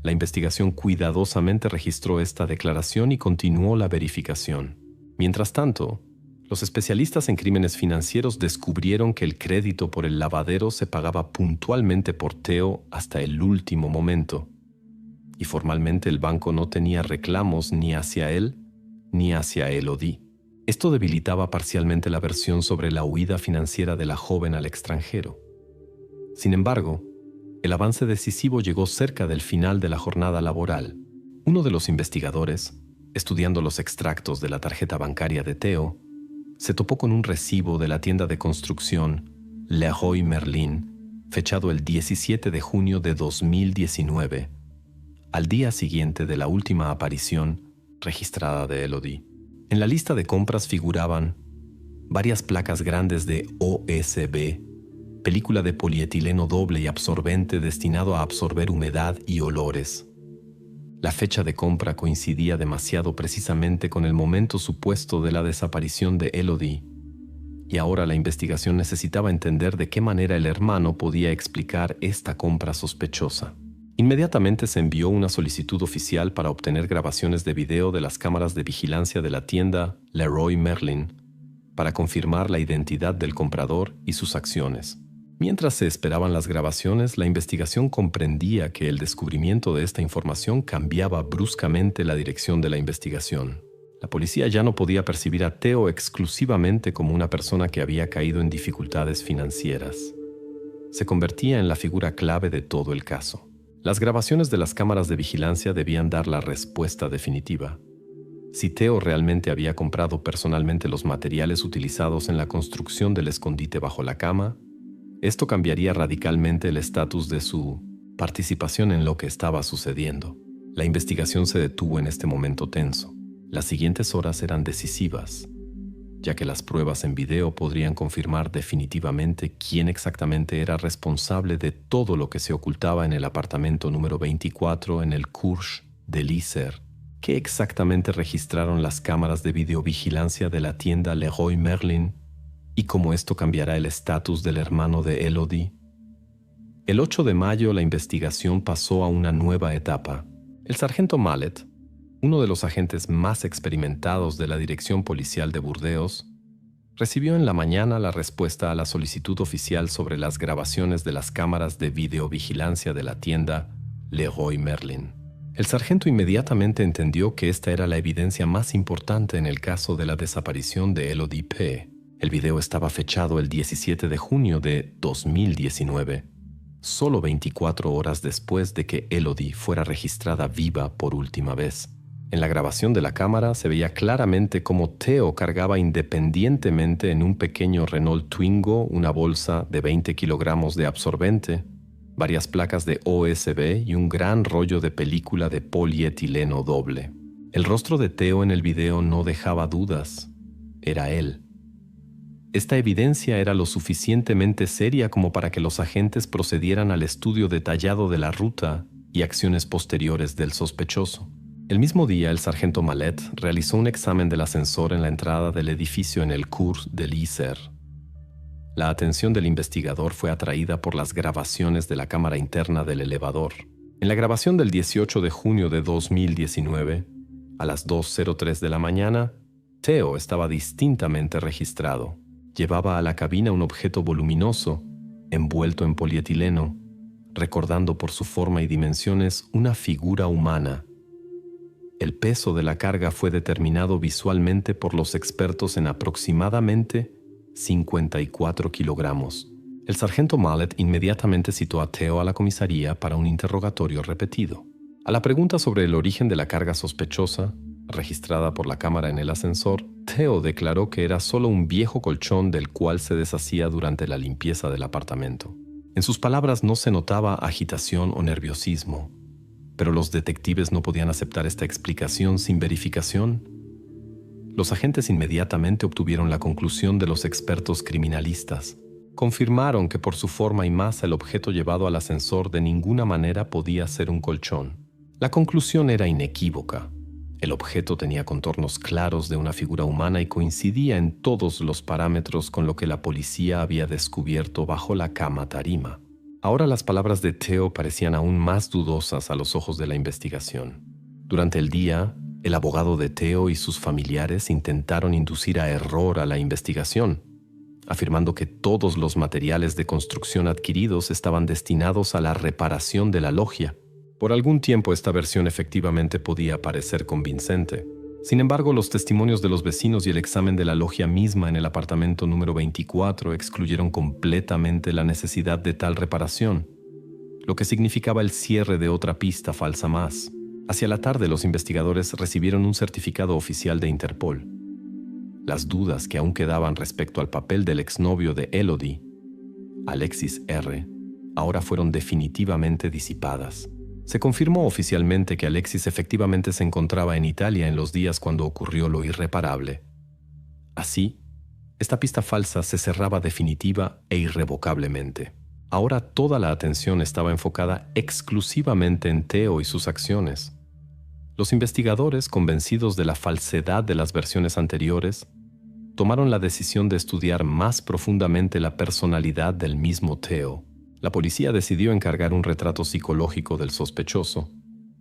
la investigación cuidadosamente registró esta declaración y continuó la verificación. Mientras tanto, los especialistas en crímenes financieros descubrieron que el crédito por el lavadero se pagaba puntualmente por Theo hasta el último momento, y formalmente el banco no tenía reclamos ni hacia él ni hacia Elodie. Esto debilitaba parcialmente la versión sobre la huida financiera de la joven al extranjero. Sin embargo, el avance decisivo llegó cerca del final de la jornada laboral. Uno de los investigadores, estudiando los extractos de la tarjeta bancaria de Theo, se topó con un recibo de la tienda de construcción Leroy Merlin, fechado el 17 de junio de 2019, al día siguiente de la última aparición registrada de Elodie. En la lista de compras figuraban varias placas grandes de OSB, película de polietileno doble y absorbente destinado a absorber humedad y olores. La fecha de compra coincidía demasiado precisamente con el momento supuesto de la desaparición de Elodie, y ahora la investigación necesitaba entender de qué manera el hermano podía explicar esta compra sospechosa. Inmediatamente se envió una solicitud oficial para obtener grabaciones de video de las cámaras de vigilancia de la tienda Leroy Merlin para confirmar la identidad del comprador y sus acciones. Mientras se esperaban las grabaciones, la investigación comprendía que el descubrimiento de esta información cambiaba bruscamente la dirección de la investigación. La policía ya no podía percibir a Theo exclusivamente como una persona que había caído en dificultades financieras. Se convertía en la figura clave de todo el caso. Las grabaciones de las cámaras de vigilancia debían dar la respuesta definitiva. Si Theo realmente había comprado personalmente los materiales utilizados en la construcción del escondite bajo la cama, esto cambiaría radicalmente el estatus de su participación en lo que estaba sucediendo. La investigación se detuvo en este momento tenso. Las siguientes horas eran decisivas, ya que las pruebas en video podrían confirmar definitivamente quién exactamente era responsable de todo lo que se ocultaba en el apartamento número 24 en el Cours de l'Isère. ¿Qué exactamente registraron las cámaras de videovigilancia de la tienda Leroy Merlin y cómo esto cambiará el estatus del hermano de Elodie? El 8 de mayo la investigación pasó a una nueva etapa. El sargento Mallet, uno de los agentes más experimentados de la Dirección Policial de Burdeos, recibió en la mañana la respuesta a la solicitud oficial sobre las grabaciones de las cámaras de videovigilancia de la tienda Leroy Merlin. El sargento inmediatamente entendió que esta era la evidencia más importante en el caso de la desaparición de Elodie P. El video estaba fechado el 17 de junio de 2019, solo 24 horas después de que Elodie fuera registrada viva por última vez. En la grabación de la cámara se veía claramente cómo Theo cargaba independientemente en un pequeño Renault Twingo una bolsa de 20 kilogramos de absorbente, varias placas de OSB y un gran rollo de película de polietileno doble. El rostro de Theo en el video no dejaba dudas. Era él. Esta evidencia era lo suficientemente seria como para que los agentes procedieran al estudio detallado de la ruta y acciones posteriores del sospechoso. El mismo día, el sargento Mallet realizó un examen del ascensor en la entrada del edificio en el Cours de l'Isère. La atención del investigador fue atraída por las grabaciones de la cámara interna del elevador. En la grabación del 18 de junio de 2019, a las 2:03 de la mañana, Theo estaba distintamente registrado. Llevaba a la cabina un objeto voluminoso, envuelto en polietileno, recordando por su forma y dimensiones una figura humana. El peso de la carga fue determinado visualmente por los expertos en aproximadamente 54 kilogramos. El sargento Mallet inmediatamente citó a Theo a la comisaría para un interrogatorio repetido. A la pregunta sobre el origen de la carga sospechosa, registrada por la cámara en el ascensor, Theo declaró que era solo un viejo colchón del cual se deshacía durante la limpieza del apartamento. En sus palabras no se notaba agitación o nerviosismo, pero los detectives no podían aceptar esta explicación sin verificación. Los agentes inmediatamente obtuvieron la conclusión de los expertos criminalistas. Confirmaron que por su forma y masa el objeto llevado al ascensor de ninguna manera podía ser un colchón. La conclusión era inequívoca. El objeto tenía contornos claros de una figura humana y coincidía en todos los parámetros con lo que la policía había descubierto bajo la cama tarima. Ahora las palabras de Theo parecían aún más dudosas a los ojos de la investigación. Durante el día, el abogado de Theo y sus familiares intentaron inducir a error a la investigación, afirmando que todos los materiales de construcción adquiridos estaban destinados a la reparación de la logia. Por algún tiempo esta versión efectivamente podía parecer convincente. Sin embargo, los testimonios de los vecinos y el examen de la logia misma en el apartamento número 24 excluyeron completamente la necesidad de tal reparación, lo que significaba el cierre de otra pista falsa más. Hacia la tarde, los investigadores recibieron un certificado oficial de Interpol. Las dudas que aún quedaban respecto al papel del exnovio de Elodie, Alexis R., ahora fueron definitivamente disipadas. Se confirmó oficialmente que Alexis efectivamente se encontraba en Italia en los días cuando ocurrió lo irreparable. Así, esta pista falsa se cerraba definitiva e irrevocablemente. Ahora toda la atención estaba enfocada exclusivamente en Theo y sus acciones. Los investigadores, convencidos de la falsedad de las versiones anteriores, tomaron la decisión de estudiar más profundamente la personalidad del mismo Theo. La policía decidió encargar un retrato psicológico del sospechoso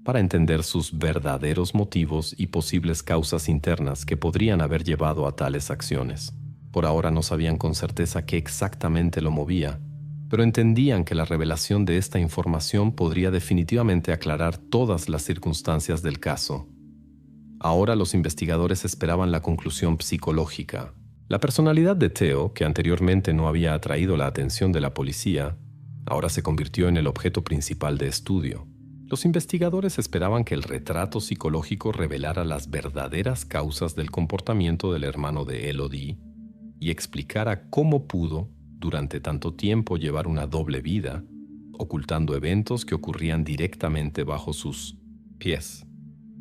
para entender sus verdaderos motivos y posibles causas internas que podrían haber llevado a tales acciones. Por ahora no sabían con certeza qué exactamente lo movía, pero entendían que la revelación de esta información podría definitivamente aclarar todas las circunstancias del caso. Ahora los investigadores esperaban la conclusión psicológica. La personalidad de Theo, que anteriormente no había atraído la atención de la policía, ahora se convirtió en el objeto principal de estudio. Los investigadores esperaban que el retrato psicológico revelara las verdaderas causas del comportamiento del hermano de Elodie y explicara cómo pudo, durante tanto tiempo, llevar una doble vida, ocultando eventos que ocurrían directamente bajo sus pies.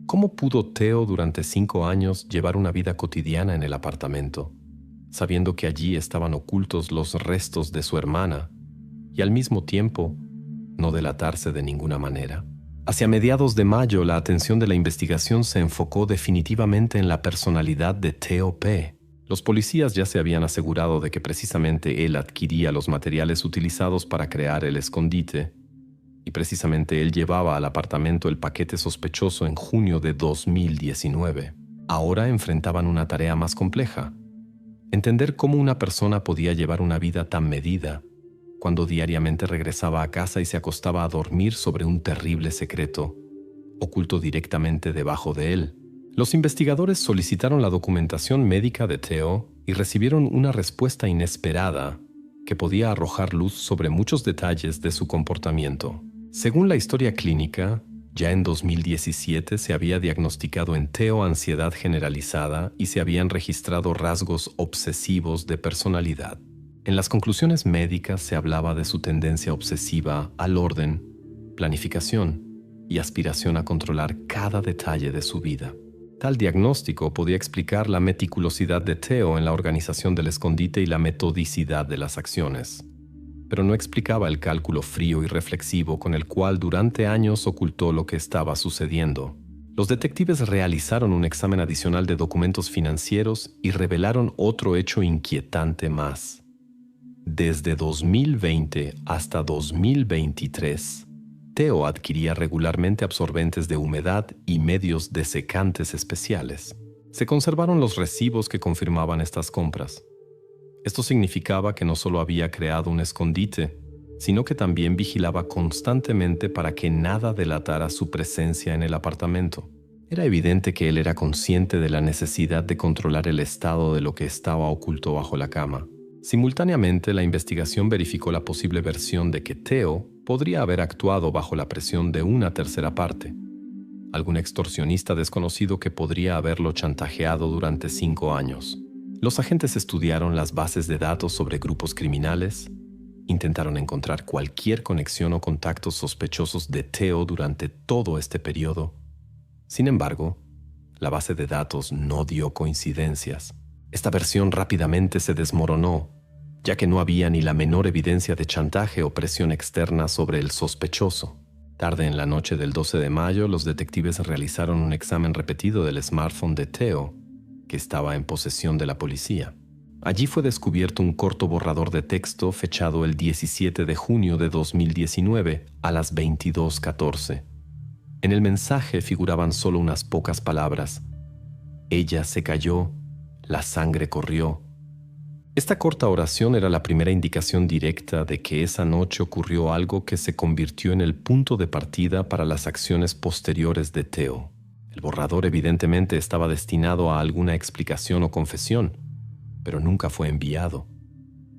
¿Cómo pudo Theo durante 5 años llevar una vida cotidiana en el apartamento, sabiendo que allí estaban ocultos los restos de su hermana, y al mismo tiempo no delatarse de ninguna manera? Hacia mediados de mayo, la atención de la investigación se enfocó definitivamente en la personalidad de Theo P. Los policías ya se habían asegurado de que precisamente él adquiría los materiales utilizados para crear el escondite, y precisamente él llevaba al apartamento el paquete sospechoso en junio de 2019. Ahora enfrentaban una tarea más compleja: entender cómo una persona podía llevar una vida tan medida cuando diariamente regresaba a casa y se acostaba a dormir sobre un terrible secreto, oculto directamente debajo de él. Los investigadores solicitaron la documentación médica de Theo y recibieron una respuesta inesperada que podía arrojar luz sobre muchos detalles de su comportamiento. Según la historia clínica, ya en 2017 se había diagnosticado en Theo ansiedad generalizada y se habían registrado rasgos obsesivos de personalidad. En las conclusiones médicas se hablaba de su tendencia obsesiva al orden, planificación y aspiración a controlar cada detalle de su vida. Tal diagnóstico podía explicar la meticulosidad de Theo en la organización del escondite y la metodicidad de las acciones, pero no explicaba el cálculo frío y reflexivo con el cual durante años ocultó lo que estaba sucediendo. Los detectives realizaron un examen adicional de documentos financieros y revelaron otro hecho inquietante más. Desde 2020 hasta 2023, Theo adquiría regularmente absorbentes de humedad y medios desecantes especiales. Se conservaron los recibos que confirmaban estas compras. Esto significaba que no solo había creado un escondite, sino que también vigilaba constantemente para que nada delatara su presencia en el apartamento. Era evidente que él era consciente de la necesidad de controlar el estado de lo que estaba oculto bajo la cama. Simultáneamente, la investigación verificó la posible versión de que Theo podría haber actuado bajo la presión de una tercera parte, algún extorsionista desconocido que podría haberlo chantajeado durante 5 años. Los agentes estudiaron las bases de datos sobre grupos criminales, intentaron encontrar cualquier conexión o contactos sospechosos de Theo durante todo este periodo. Sin embargo, la base de datos no dio coincidencias. Esta versión rápidamente se desmoronó, ya que no había ni la menor evidencia de chantaje o presión externa sobre el sospechoso. Tarde en la noche del 12 de mayo, los detectives realizaron un examen repetido del smartphone de Theo, que estaba en posesión de la policía. Allí fue descubierto un corto borrador de texto fechado el 17 de junio de 2019 a las 22:14. En el mensaje figuraban solo unas pocas palabras. Ella se cayó, la sangre corrió. Esta corta oración era la primera indicación directa de que esa noche ocurrió algo que se convirtió en el punto de partida para las acciones posteriores de Theo. El borrador evidentemente estaba destinado a alguna explicación o confesión, pero nunca fue enviado.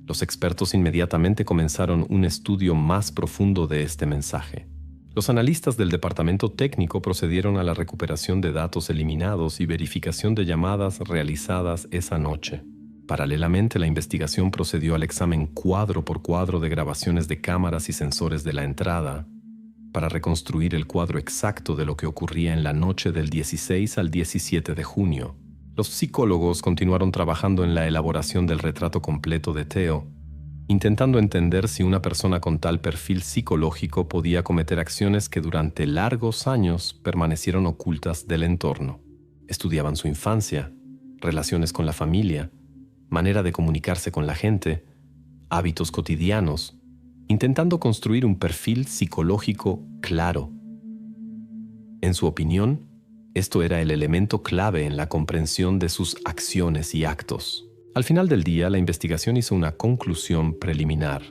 Los expertos inmediatamente comenzaron un estudio más profundo de este mensaje. Los analistas del departamento técnico procedieron a la recuperación de datos eliminados y verificación de llamadas realizadas esa noche. Paralelamente, la investigación procedió al examen cuadro por cuadro de grabaciones de cámaras y sensores de la entrada para reconstruir el cuadro exacto de lo que ocurría en la noche del 16 al 17 de junio. Los psicólogos continuaron trabajando en la elaboración del retrato completo de Theo, intentando entender si una persona con tal perfil psicológico podía cometer acciones que durante largos años permanecieron ocultas del entorno. Estudiaban su infancia, relaciones con la familia, manera de comunicarse con la gente, hábitos cotidianos, intentando construir un perfil psicológico claro. En su opinión, esto era el elemento clave en la comprensión de sus acciones y actos. Al final del día, la investigación hizo una conclusión preliminar.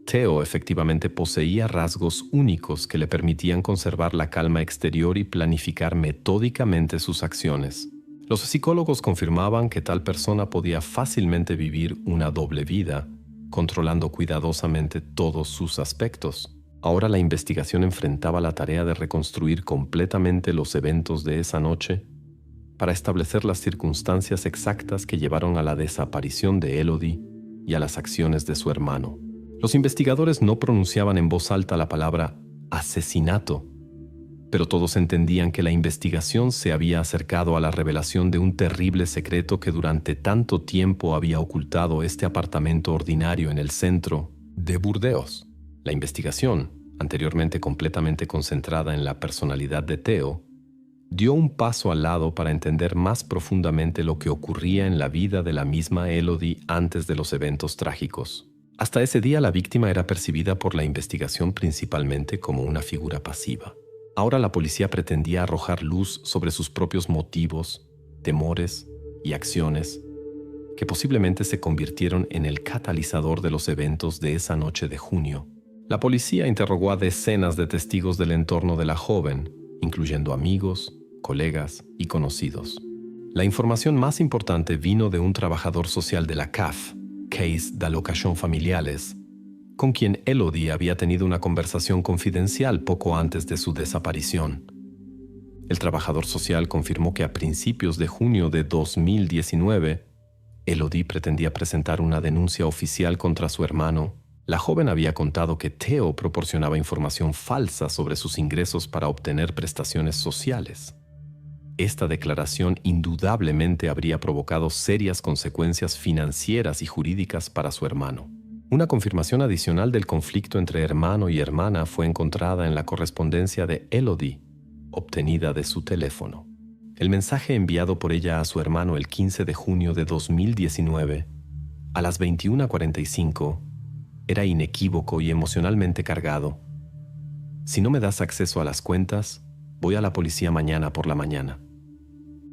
Theo efectivamente poseía rasgos únicos que le permitían conservar la calma exterior y planificar metódicamente sus acciones. Los psicólogos confirmaban que tal persona podía fácilmente vivir una doble vida, controlando cuidadosamente todos sus aspectos. Ahora la investigación enfrentaba la tarea de reconstruir completamente los eventos de esa noche para establecer las circunstancias exactas que llevaron a la desaparición de Elodie y a las acciones de su hermano. Los investigadores no pronunciaban en voz alta la palabra asesinato, pero todos entendían que la investigación se había acercado a la revelación de un terrible secreto que durante tanto tiempo había ocultado este apartamento ordinario en el centro de Burdeos. La investigación, anteriormente completamente concentrada en la personalidad de Theo, dio un paso al lado para entender más profundamente lo que ocurría en la vida de la misma Elodie antes de los eventos trágicos. Hasta ese día la víctima era percibida por la investigación principalmente como una figura pasiva. Ahora la policía pretendía arrojar luz sobre sus propios motivos, temores y acciones que posiblemente se convirtieron en el catalizador de los eventos de esa noche de junio. La policía interrogó a decenas de testigos del entorno de la joven, incluyendo amigos, colegas y conocidos. La información más importante vino de un trabajador social de la CAF, Case d'Allocations Familiales, con quien Elodie había tenido una conversación confidencial poco antes de su desaparición. El trabajador social confirmó que a principios de junio de 2019, Elodie pretendía presentar una denuncia oficial contra su hermano. La joven había contado que Theo proporcionaba información falsa sobre sus ingresos para obtener prestaciones sociales. Esta declaración indudablemente habría provocado serias consecuencias financieras y jurídicas para su hermano. Una confirmación adicional del conflicto entre hermano y hermana fue encontrada en la correspondencia de Elodie, obtenida de su teléfono. El mensaje enviado por ella a su hermano el 15 de junio de 2019, a las 21:45, era inequívoco y emocionalmente cargado. Si no me das acceso a las cuentas, voy a la policía mañana por la mañana.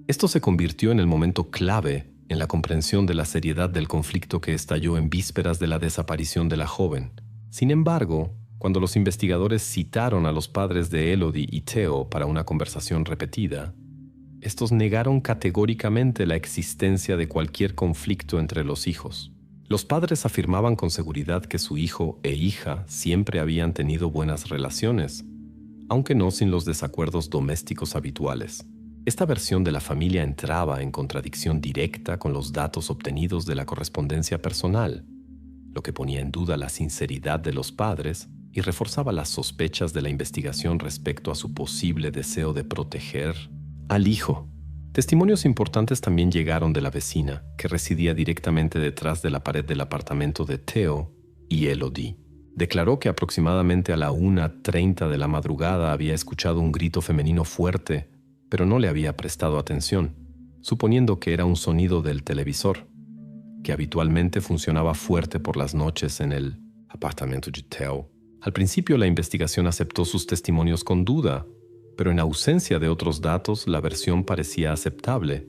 Esto se convirtió en el momento clave en la comprensión de la seriedad del conflicto que estalló en vísperas de la desaparición de la joven. Sin embargo, cuando los investigadores citaron a los padres de Elodie y Theo para una conversación repetida, estos negaron categóricamente la existencia de cualquier conflicto entre los hijos. Los padres afirmaban con seguridad que su hijo e hija siempre habían tenido buenas relaciones, aunque no sin los desacuerdos domésticos habituales. Esta versión de la familia entraba en contradicción directa con los datos obtenidos de la correspondencia personal, lo que ponía en duda la sinceridad de los padres y reforzaba las sospechas de la investigación respecto a su posible deseo de proteger al hijo. Testimonios importantes también llegaron de la vecina, que residía directamente detrás de la pared del apartamento de Theo y Elodie. Declaró que aproximadamente a la 1:30 de la madrugada había escuchado un grito femenino fuerte, pero no le había prestado atención, suponiendo que era un sonido del televisor, que habitualmente funcionaba fuerte por las noches en el apartamento de Theo. Al principio la investigación aceptó sus testimonios con duda, pero en ausencia de otros datos la versión parecía aceptable.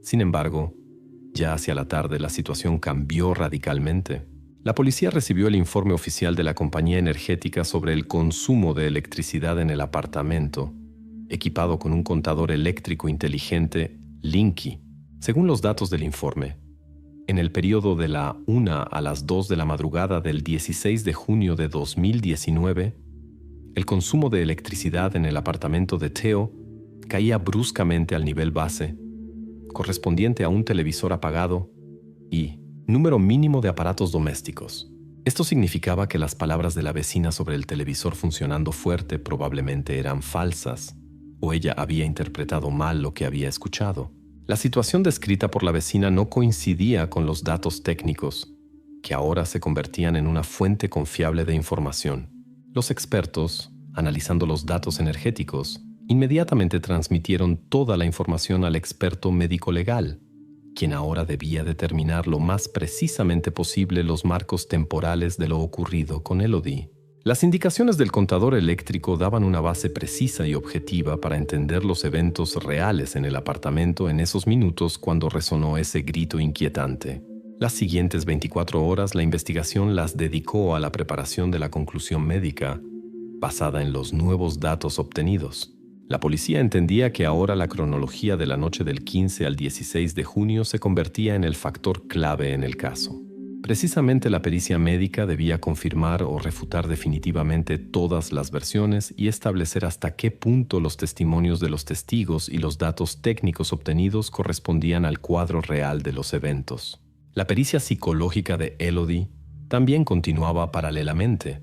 Sin embargo, ya hacia la tarde la situación cambió radicalmente. La policía recibió el informe oficial de la compañía energética sobre el consumo de electricidad en el apartamento, equipado con un contador eléctrico inteligente Linky. Según los datos del informe, en el periodo de la 1 a las 2 de la madrugada del 16 de junio de 2019, el consumo de electricidad en el apartamento de Theo caía bruscamente al nivel base, correspondiente a un televisor apagado y número mínimo de aparatos domésticos. Esto significaba que las palabras de la vecina sobre el televisor funcionando fuerte probablemente eran falsas, o ella había interpretado mal lo que había escuchado. La situación descrita por la vecina no coincidía con los datos técnicos, que ahora se convertían en una fuente confiable de información. Los expertos, analizando los datos energéticos, inmediatamente transmitieron toda la información al experto médico-legal, quien ahora debía determinar lo más precisamente posible los marcos temporales de lo ocurrido con Elodie. Las indicaciones del contador eléctrico daban una base precisa y objetiva para entender los eventos reales en el apartamento en esos minutos cuando resonó ese grito inquietante. Las siguientes 24 horas la investigación las dedicó a la preparación de la conclusión médica, basada en los nuevos datos obtenidos. La policía entendía que ahora la cronología de la noche del 15 al 16 de junio se convertía en el factor clave en el caso. Precisamente la pericia médica debía confirmar o refutar definitivamente todas las versiones y establecer hasta qué punto los testimonios de los testigos y los datos técnicos obtenidos correspondían al cuadro real de los eventos. La pericia psicológica de Elodie también continuaba paralelamente.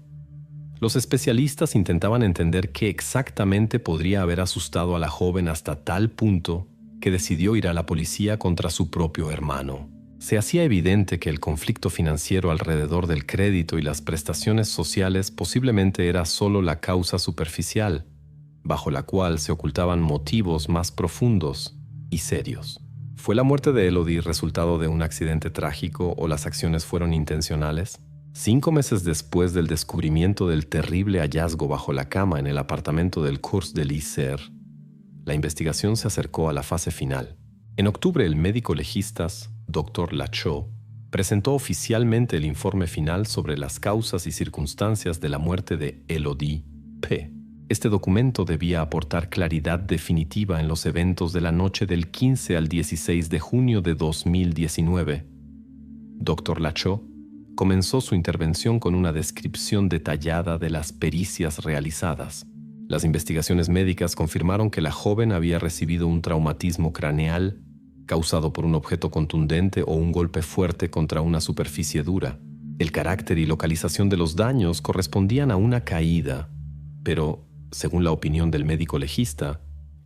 Los especialistas intentaban entender qué exactamente podría haber asustado a la joven hasta tal punto que decidió ir a la policía contra su propio hermano. Se hacía evidente que el conflicto financiero alrededor del crédito y las prestaciones sociales posiblemente era solo la causa superficial, bajo la cual se ocultaban motivos más profundos y serios. ¿Fue la muerte de Elodie resultado de un accidente trágico o las acciones fueron intencionales? 5 meses después del descubrimiento del terrible hallazgo bajo la cama en el apartamento del Cours de l'Isère, la investigación se acercó a la fase final. En octubre, el médico legista, Dr. Lachaud, presentó oficialmente el informe final sobre las causas y circunstancias de la muerte de Elodie P. Este documento debía aportar claridad definitiva en los eventos de la noche del 15 al 16 de junio de 2019. Dr. Lachaud comenzó su intervención con una descripción detallada de las pericias realizadas. Las investigaciones médicas confirmaron que la joven había recibido un traumatismo craneal causado por un objeto contundente o un golpe fuerte contra una superficie dura. El carácter y localización de los daños correspondían a una caída, pero, según la opinión del médico legista,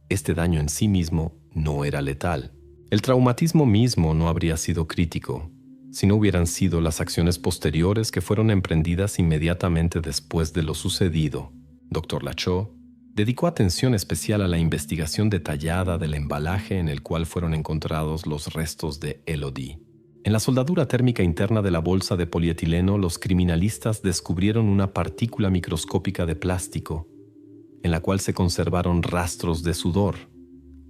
este daño en sí mismo no era letal. El traumatismo mismo no habría sido crítico, si no hubieran sido las acciones posteriores que fueron emprendidas inmediatamente después de lo sucedido. Dr. Lachaud dedicó atención especial a la investigación detallada del embalaje en el cual fueron encontrados los restos de Elodie. En la soldadura térmica interna de la bolsa de polietileno, los criminalistas descubrieron una partícula microscópica de plástico, en la cual se conservaron rastros de sudor,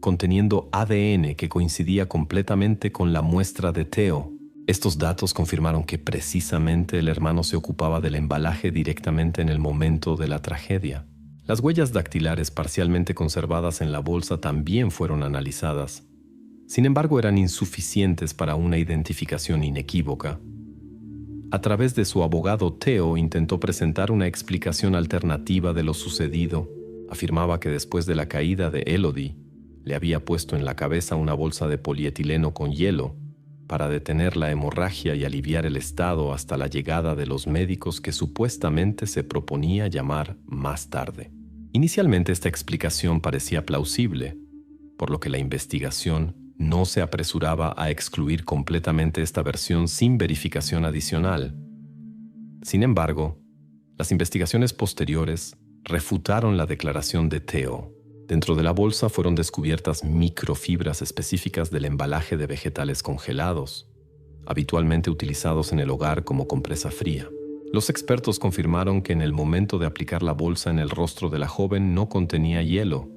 conteniendo ADN que coincidía completamente con la muestra de Theo. Estos datos confirmaron que precisamente el hermano se ocupaba del embalaje directamente en el momento de la tragedia. Las huellas dactilares parcialmente conservadas en la bolsa también fueron analizadas. Sin embargo, eran insuficientes para una identificación inequívoca. A través de su abogado, Theo intentó presentar una explicación alternativa de lo sucedido. Afirmaba que después de la caída de Elodie, le había puesto en la cabeza una bolsa de polietileno con hielo para detener la hemorragia y aliviar el estado hasta la llegada de los médicos que supuestamente se proponía llamar más tarde. Inicialmente esta explicación parecía plausible, por lo que la investigación no se apresuraba a excluir completamente esta versión sin verificación adicional. Sin embargo, las investigaciones posteriores refutaron la declaración de Theo. Dentro de la bolsa fueron descubiertas microfibras específicas del embalaje de vegetales congelados, habitualmente utilizados en el hogar como compresa fría. Los expertos confirmaron que en el momento de aplicar la bolsa en el rostro de la joven no contenía hielo,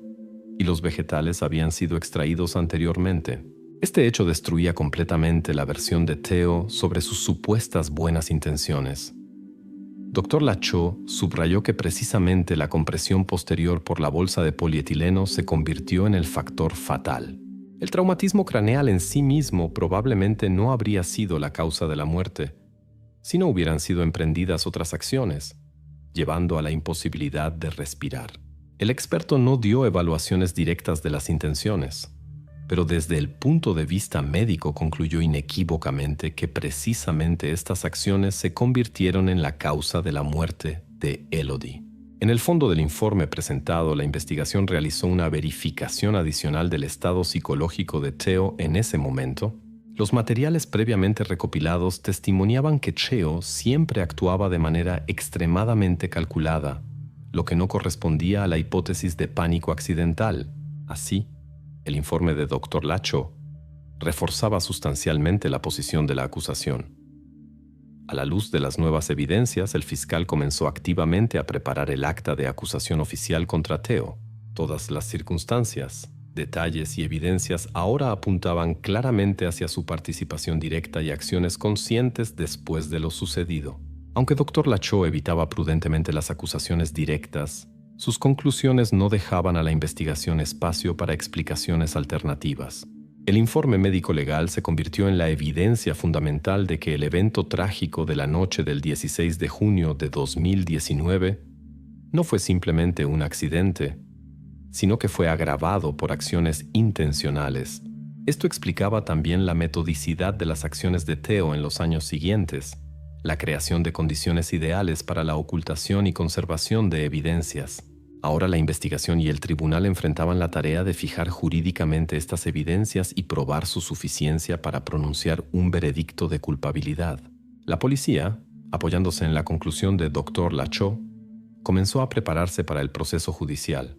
y los vegetales habían sido extraídos anteriormente. Este hecho destruía completamente la versión de Theo sobre sus supuestas buenas intenciones. Dr. Lachaud subrayó que precisamente la compresión posterior por la bolsa de polietileno se convirtió en el factor fatal. El traumatismo craneal en sí mismo probablemente no habría sido la causa de la muerte, si no hubieran sido emprendidas otras acciones, llevando a la imposibilidad de respirar. El experto no dio evaluaciones directas de las intenciones, pero desde el punto de vista médico concluyó inequívocamente que precisamente estas acciones se convirtieron en la causa de la muerte de Elodie. En el fondo del informe presentado, la investigación realizó una verificación adicional del estado psicológico de Theo en ese momento. Los materiales previamente recopilados testimoniaban que Theo siempre actuaba de manera extremadamente calculada, lo que no correspondía a la hipótesis de pánico accidental. Así, el informe de Dr. Lachaud reforzaba sustancialmente la posición de la acusación. A la luz de las nuevas evidencias, el fiscal comenzó activamente a preparar el acta de acusación oficial contra Theo. Todas las circunstancias, detalles y evidencias ahora apuntaban claramente hacia su participación directa y acciones conscientes después de lo sucedido. Aunque Dr. Lachaud evitaba prudentemente las acusaciones directas, sus conclusiones no dejaban a la investigación espacio para explicaciones alternativas. El informe médico-legal se convirtió en la evidencia fundamental de que el evento trágico de la noche del 16 de junio de 2019 no fue simplemente un accidente, sino que fue agravado por acciones intencionales. Esto explicaba también la metodicidad de las acciones de Theo en los años siguientes, la creación de condiciones ideales para la ocultación y conservación de evidencias. Ahora la investigación y el tribunal enfrentaban la tarea de fijar jurídicamente estas evidencias y probar su suficiencia para pronunciar un veredicto de culpabilidad. La policía, apoyándose en la conclusión de Dr. Lachaud, comenzó a prepararse para el proceso judicial.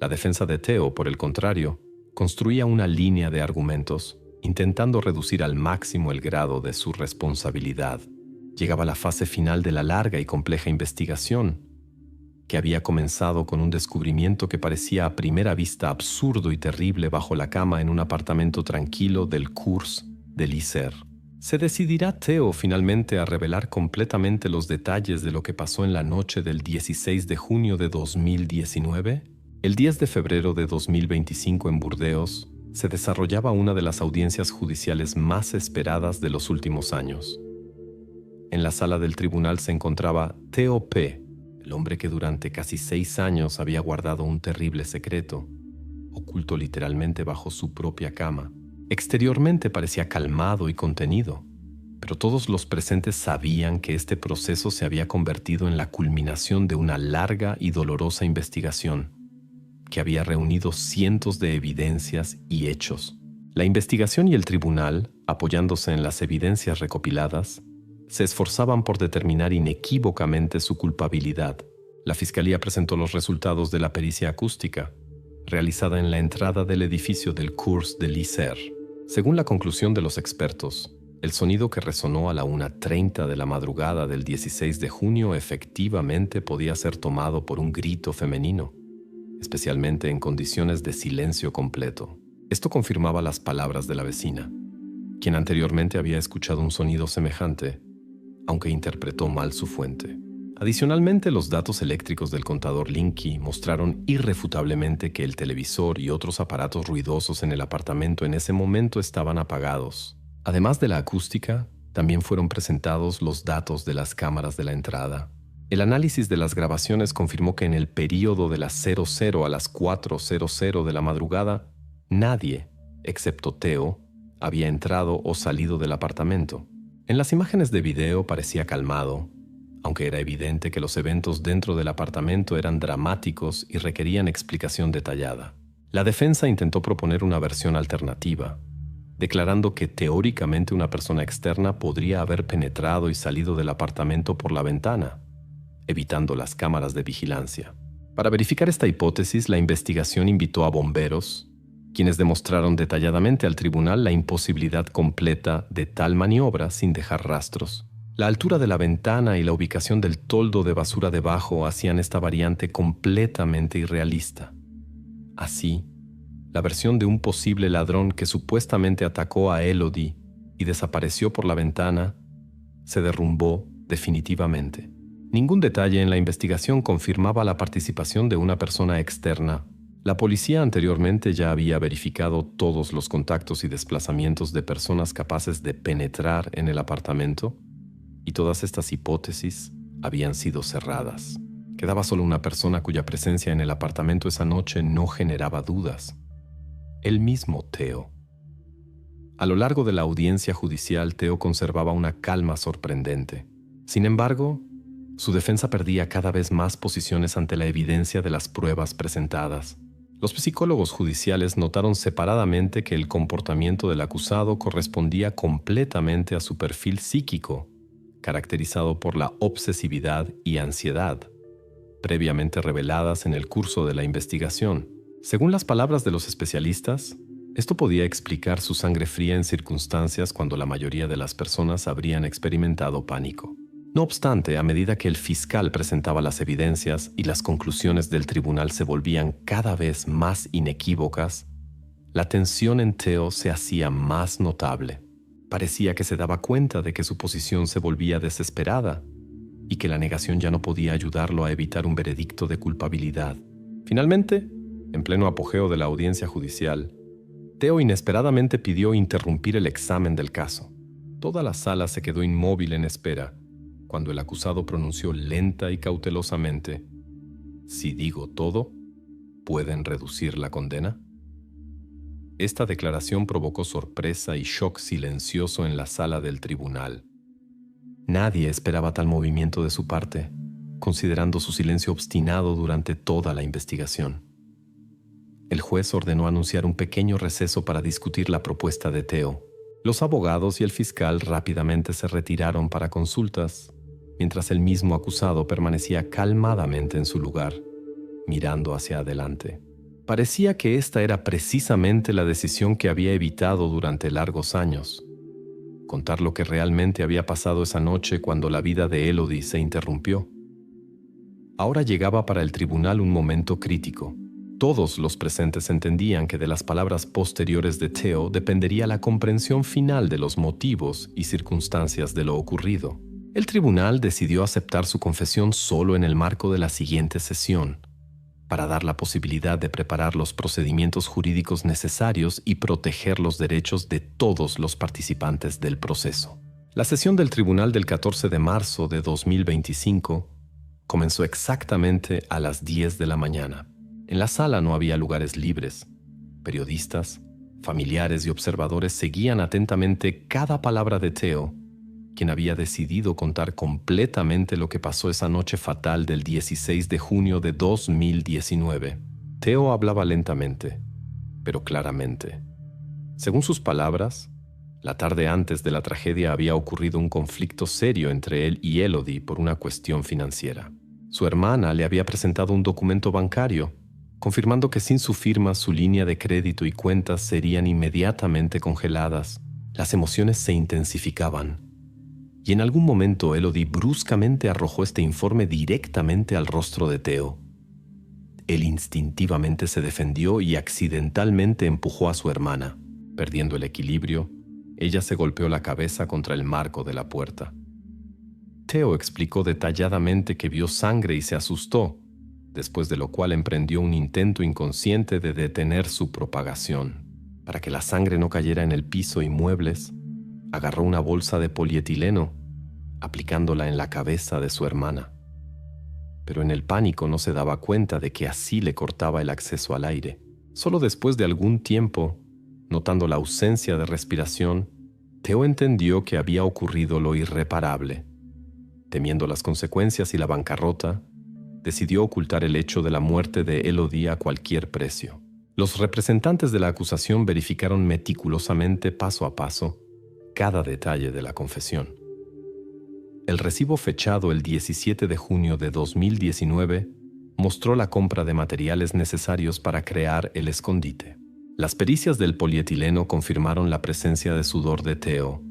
La defensa de Theo, por el contrario, construía una línea de argumentos, intentando reducir al máximo el grado de su responsabilidad. Llegaba la fase final de la larga y compleja investigación, que había comenzado con un descubrimiento que parecía a primera vista absurdo y terrible bajo la cama en un apartamento tranquilo del Cours de l'Isère. ¿Se decidirá Theo finalmente a revelar completamente los detalles de lo que pasó en la noche del 16 de junio de 2019? El 10 de febrero de 2025 en Burdeos se desarrollaba una de las audiencias judiciales más esperadas de los últimos años. En la sala del tribunal se encontraba Theo P., el hombre que durante casi 6 años había guardado un terrible secreto, oculto literalmente bajo su propia cama. Exteriormente parecía calmado y contenido, pero todos los presentes sabían que este proceso se había convertido en la culminación de una larga y dolorosa investigación, que había reunido cientos de evidencias y hechos. La investigación y el tribunal, apoyándose en las evidencias recopiladas, se esforzaban por determinar inequívocamente su culpabilidad. La fiscalía presentó los resultados de la pericia acústica, realizada en la entrada del edificio del Cours de l'Isère. Según la conclusión de los expertos, el sonido que resonó a la 1:30 de la madrugada del 16 de junio efectivamente podía ser tomado por un grito femenino. especialmente en condiciones de silencio completo. Esto confirmaba las palabras de la vecina, quien anteriormente había escuchado un sonido semejante, aunque interpretó mal su fuente. Adicionalmente, los datos eléctricos del contador Linky mostraron irrefutablemente que el televisor y otros aparatos ruidosos en el apartamento en ese momento estaban apagados. Además de la acústica, también fueron presentados los datos de las cámaras de la entrada. El análisis de las grabaciones confirmó que en el período de las 00 a las 4:00 de la madrugada, nadie, excepto Theo, había entrado o salido del apartamento. En las imágenes de video parecía calmado, aunque era evidente que los eventos dentro del apartamento eran dramáticos y requerían explicación detallada. La defensa intentó proponer una versión alternativa, declarando que teóricamente una persona externa podría haber penetrado y salido del apartamento por la ventana, evitando las cámaras de vigilancia. Para verificar esta hipótesis, la investigación invitó a bomberos, quienes demostraron detalladamente al tribunal la imposibilidad completa de tal maniobra sin dejar rastros. La altura de la ventana y la ubicación del toldo de basura debajo hacían esta variante completamente irrealista. Así, la versión de un posible ladrón que supuestamente atacó a Elodie y desapareció por la ventana se derrumbó definitivamente. Ningún detalle en la investigación confirmaba la participación de una persona externa. La policía anteriormente ya había verificado todos los contactos y desplazamientos de personas capaces de penetrar en el apartamento, y todas estas hipótesis habían sido cerradas. Quedaba solo una persona cuya presencia en el apartamento esa noche no generaba dudas: el mismo Theo. A lo largo de la audiencia judicial, Theo conservaba una calma sorprendente. Sin embargo, su defensa perdía cada vez más posiciones ante la evidencia de las pruebas presentadas. Los psicólogos judiciales notaron separadamente que el comportamiento del acusado correspondía completamente a su perfil psíquico, caracterizado por la obsesividad y ansiedad, previamente reveladas en el curso de la investigación. Según las palabras de los especialistas, esto podía explicar su sangre fría en circunstancias cuando la mayoría de las personas habrían experimentado pánico. No obstante, a medida que el fiscal presentaba las evidencias y las conclusiones del tribunal se volvían cada vez más inequívocas, la tensión en Theo se hacía más notable. Parecía que se daba cuenta de que su posición se volvía desesperada y que la negación ya no podía ayudarlo a evitar un veredicto de culpabilidad. Finalmente, en pleno apogeo de la audiencia judicial, Theo inesperadamente pidió interrumpir el examen del caso. Toda la sala se quedó inmóvil en espera, cuando el acusado pronunció lenta y cautelosamente: «Si digo todo, ¿pueden reducir la condena?». Esta declaración provocó sorpresa y shock silencioso en la sala del tribunal. Nadie esperaba tal movimiento de su parte, considerando su silencio obstinado durante toda la investigación. El juez ordenó anunciar un pequeño receso para discutir la propuesta de Theo. Los abogados y el fiscal rápidamente se retiraron para consultas, mientras el mismo acusado permanecía calmadamente en su lugar, mirando hacia adelante. Parecía que esta era precisamente la decisión que había evitado durante largos años: contar lo que realmente había pasado esa noche cuando la vida de Elodie se interrumpió. Ahora llegaba para el tribunal un momento crítico. Todos los presentes entendían que de las palabras posteriores de Theo dependería la comprensión final de los motivos y circunstancias de lo ocurrido. El tribunal decidió aceptar su confesión solo en el marco de la siguiente sesión, para dar la posibilidad de preparar los procedimientos jurídicos necesarios y proteger los derechos de todos los participantes del proceso. La sesión del tribunal del 14 de marzo de 2025 comenzó exactamente a las 10 de la mañana. En la sala no había lugares libres. Periodistas, familiares y observadores seguían atentamente cada palabra de Theo, quien había decidido contar completamente lo que pasó esa noche fatal del 16 de junio de 2019. Theo hablaba lentamente, pero claramente. Según sus palabras, la tarde antes de la tragedia había ocurrido un conflicto serio entre él y Elodie por una cuestión financiera. Su hermana le había presentado un documento bancario, confirmando que sin su firma su línea de crédito y cuentas serían inmediatamente congeladas. Las emociones se intensificaban, y en algún momento Elodie bruscamente arrojó este informe directamente al rostro de Theo. él instintivamente se defendió y accidentalmente empujó a su hermana. Perdiendo el equilibrio, ella se golpeó la cabeza contra el marco de la puerta. Theo explicó detalladamente que vio sangre y se asustó, después de lo cual emprendió un intento inconsciente de detener su propagación. Para que la sangre no cayera en el piso y muebles, agarró una bolsa de polietileno, aplicándola en la cabeza de su hermana. Pero en el pánico no se daba cuenta de que así le cortaba el acceso al aire. Solo después de algún tiempo, notando la ausencia de respiración, Theo entendió que había ocurrido lo irreparable. Temiendo las consecuencias y la bancarrota, decidió ocultar el hecho de la muerte de Elodie a cualquier precio. Los representantes de la acusación verificaron meticulosamente, paso a paso, cada detalle de la confesión. El recibo fechado el 17 de junio de 2019 mostró la compra de materiales necesarios para crear el escondite. Las pericias del polietileno confirmaron la presencia de sudor de Theo.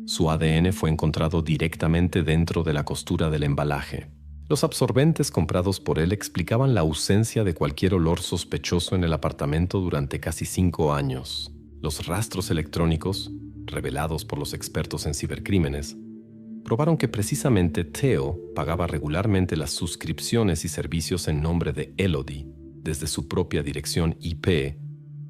Su ADN fue encontrado directamente dentro de la costura del embalaje. Los absorbentes comprados por él explicaban la ausencia de cualquier olor sospechoso en el apartamento durante casi 5 años. Los rastros electrónicos, revelados por los expertos en cibercrímenes, probaron que precisamente Theo pagaba regularmente las suscripciones y servicios en nombre de Elodie desde su propia dirección IP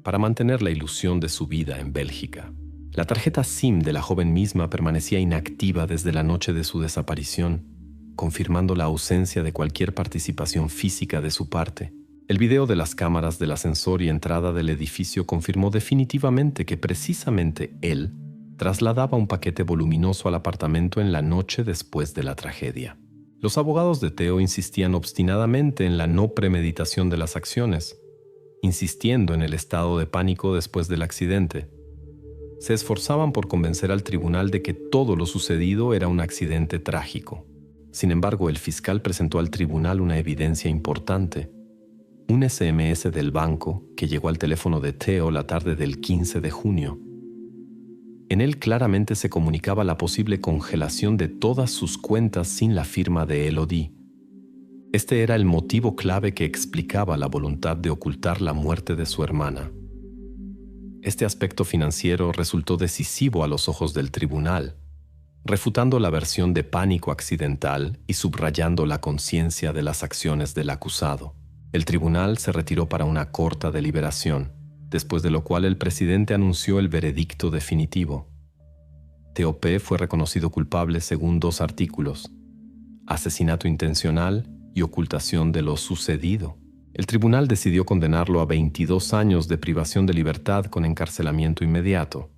para mantener la ilusión de su vida en Bélgica. La tarjeta SIM de la joven misma permanecía inactiva desde la noche de su desaparición, confirmando la ausencia de cualquier participación física de su parte. El video de las cámaras del ascensor y entrada del edificio confirmó definitivamente que precisamente él trasladaba un paquete voluminoso al apartamento en la noche después de la tragedia. Los abogados de Theo insistían obstinadamente en la no premeditación de las acciones, insistiendo en el estado de pánico después del accidente. Se esforzaban por convencer al tribunal de que todo lo sucedido era un accidente trágico. Sin embargo, el fiscal presentó al tribunal una evidencia importante: un SMS del banco que llegó al teléfono de Theo la tarde del 15 de junio. En él claramente se comunicaba la posible congelación de todas sus cuentas sin la firma de Elodie. Este era el motivo clave que explicaba la voluntad de ocultar la muerte de su hermana. Este aspecto financiero resultó decisivo a los ojos del tribunal, refutando la versión de pánico accidental y subrayando la conciencia de las acciones del acusado. El tribunal se retiró para una corta deliberación, después de lo cual el presidente anunció el veredicto definitivo. Theo P. fue reconocido culpable según 2 artículos: asesinato intencional y ocultación de lo sucedido. El tribunal decidió condenarlo a 22 años de privación de libertad con encarcelamiento inmediato.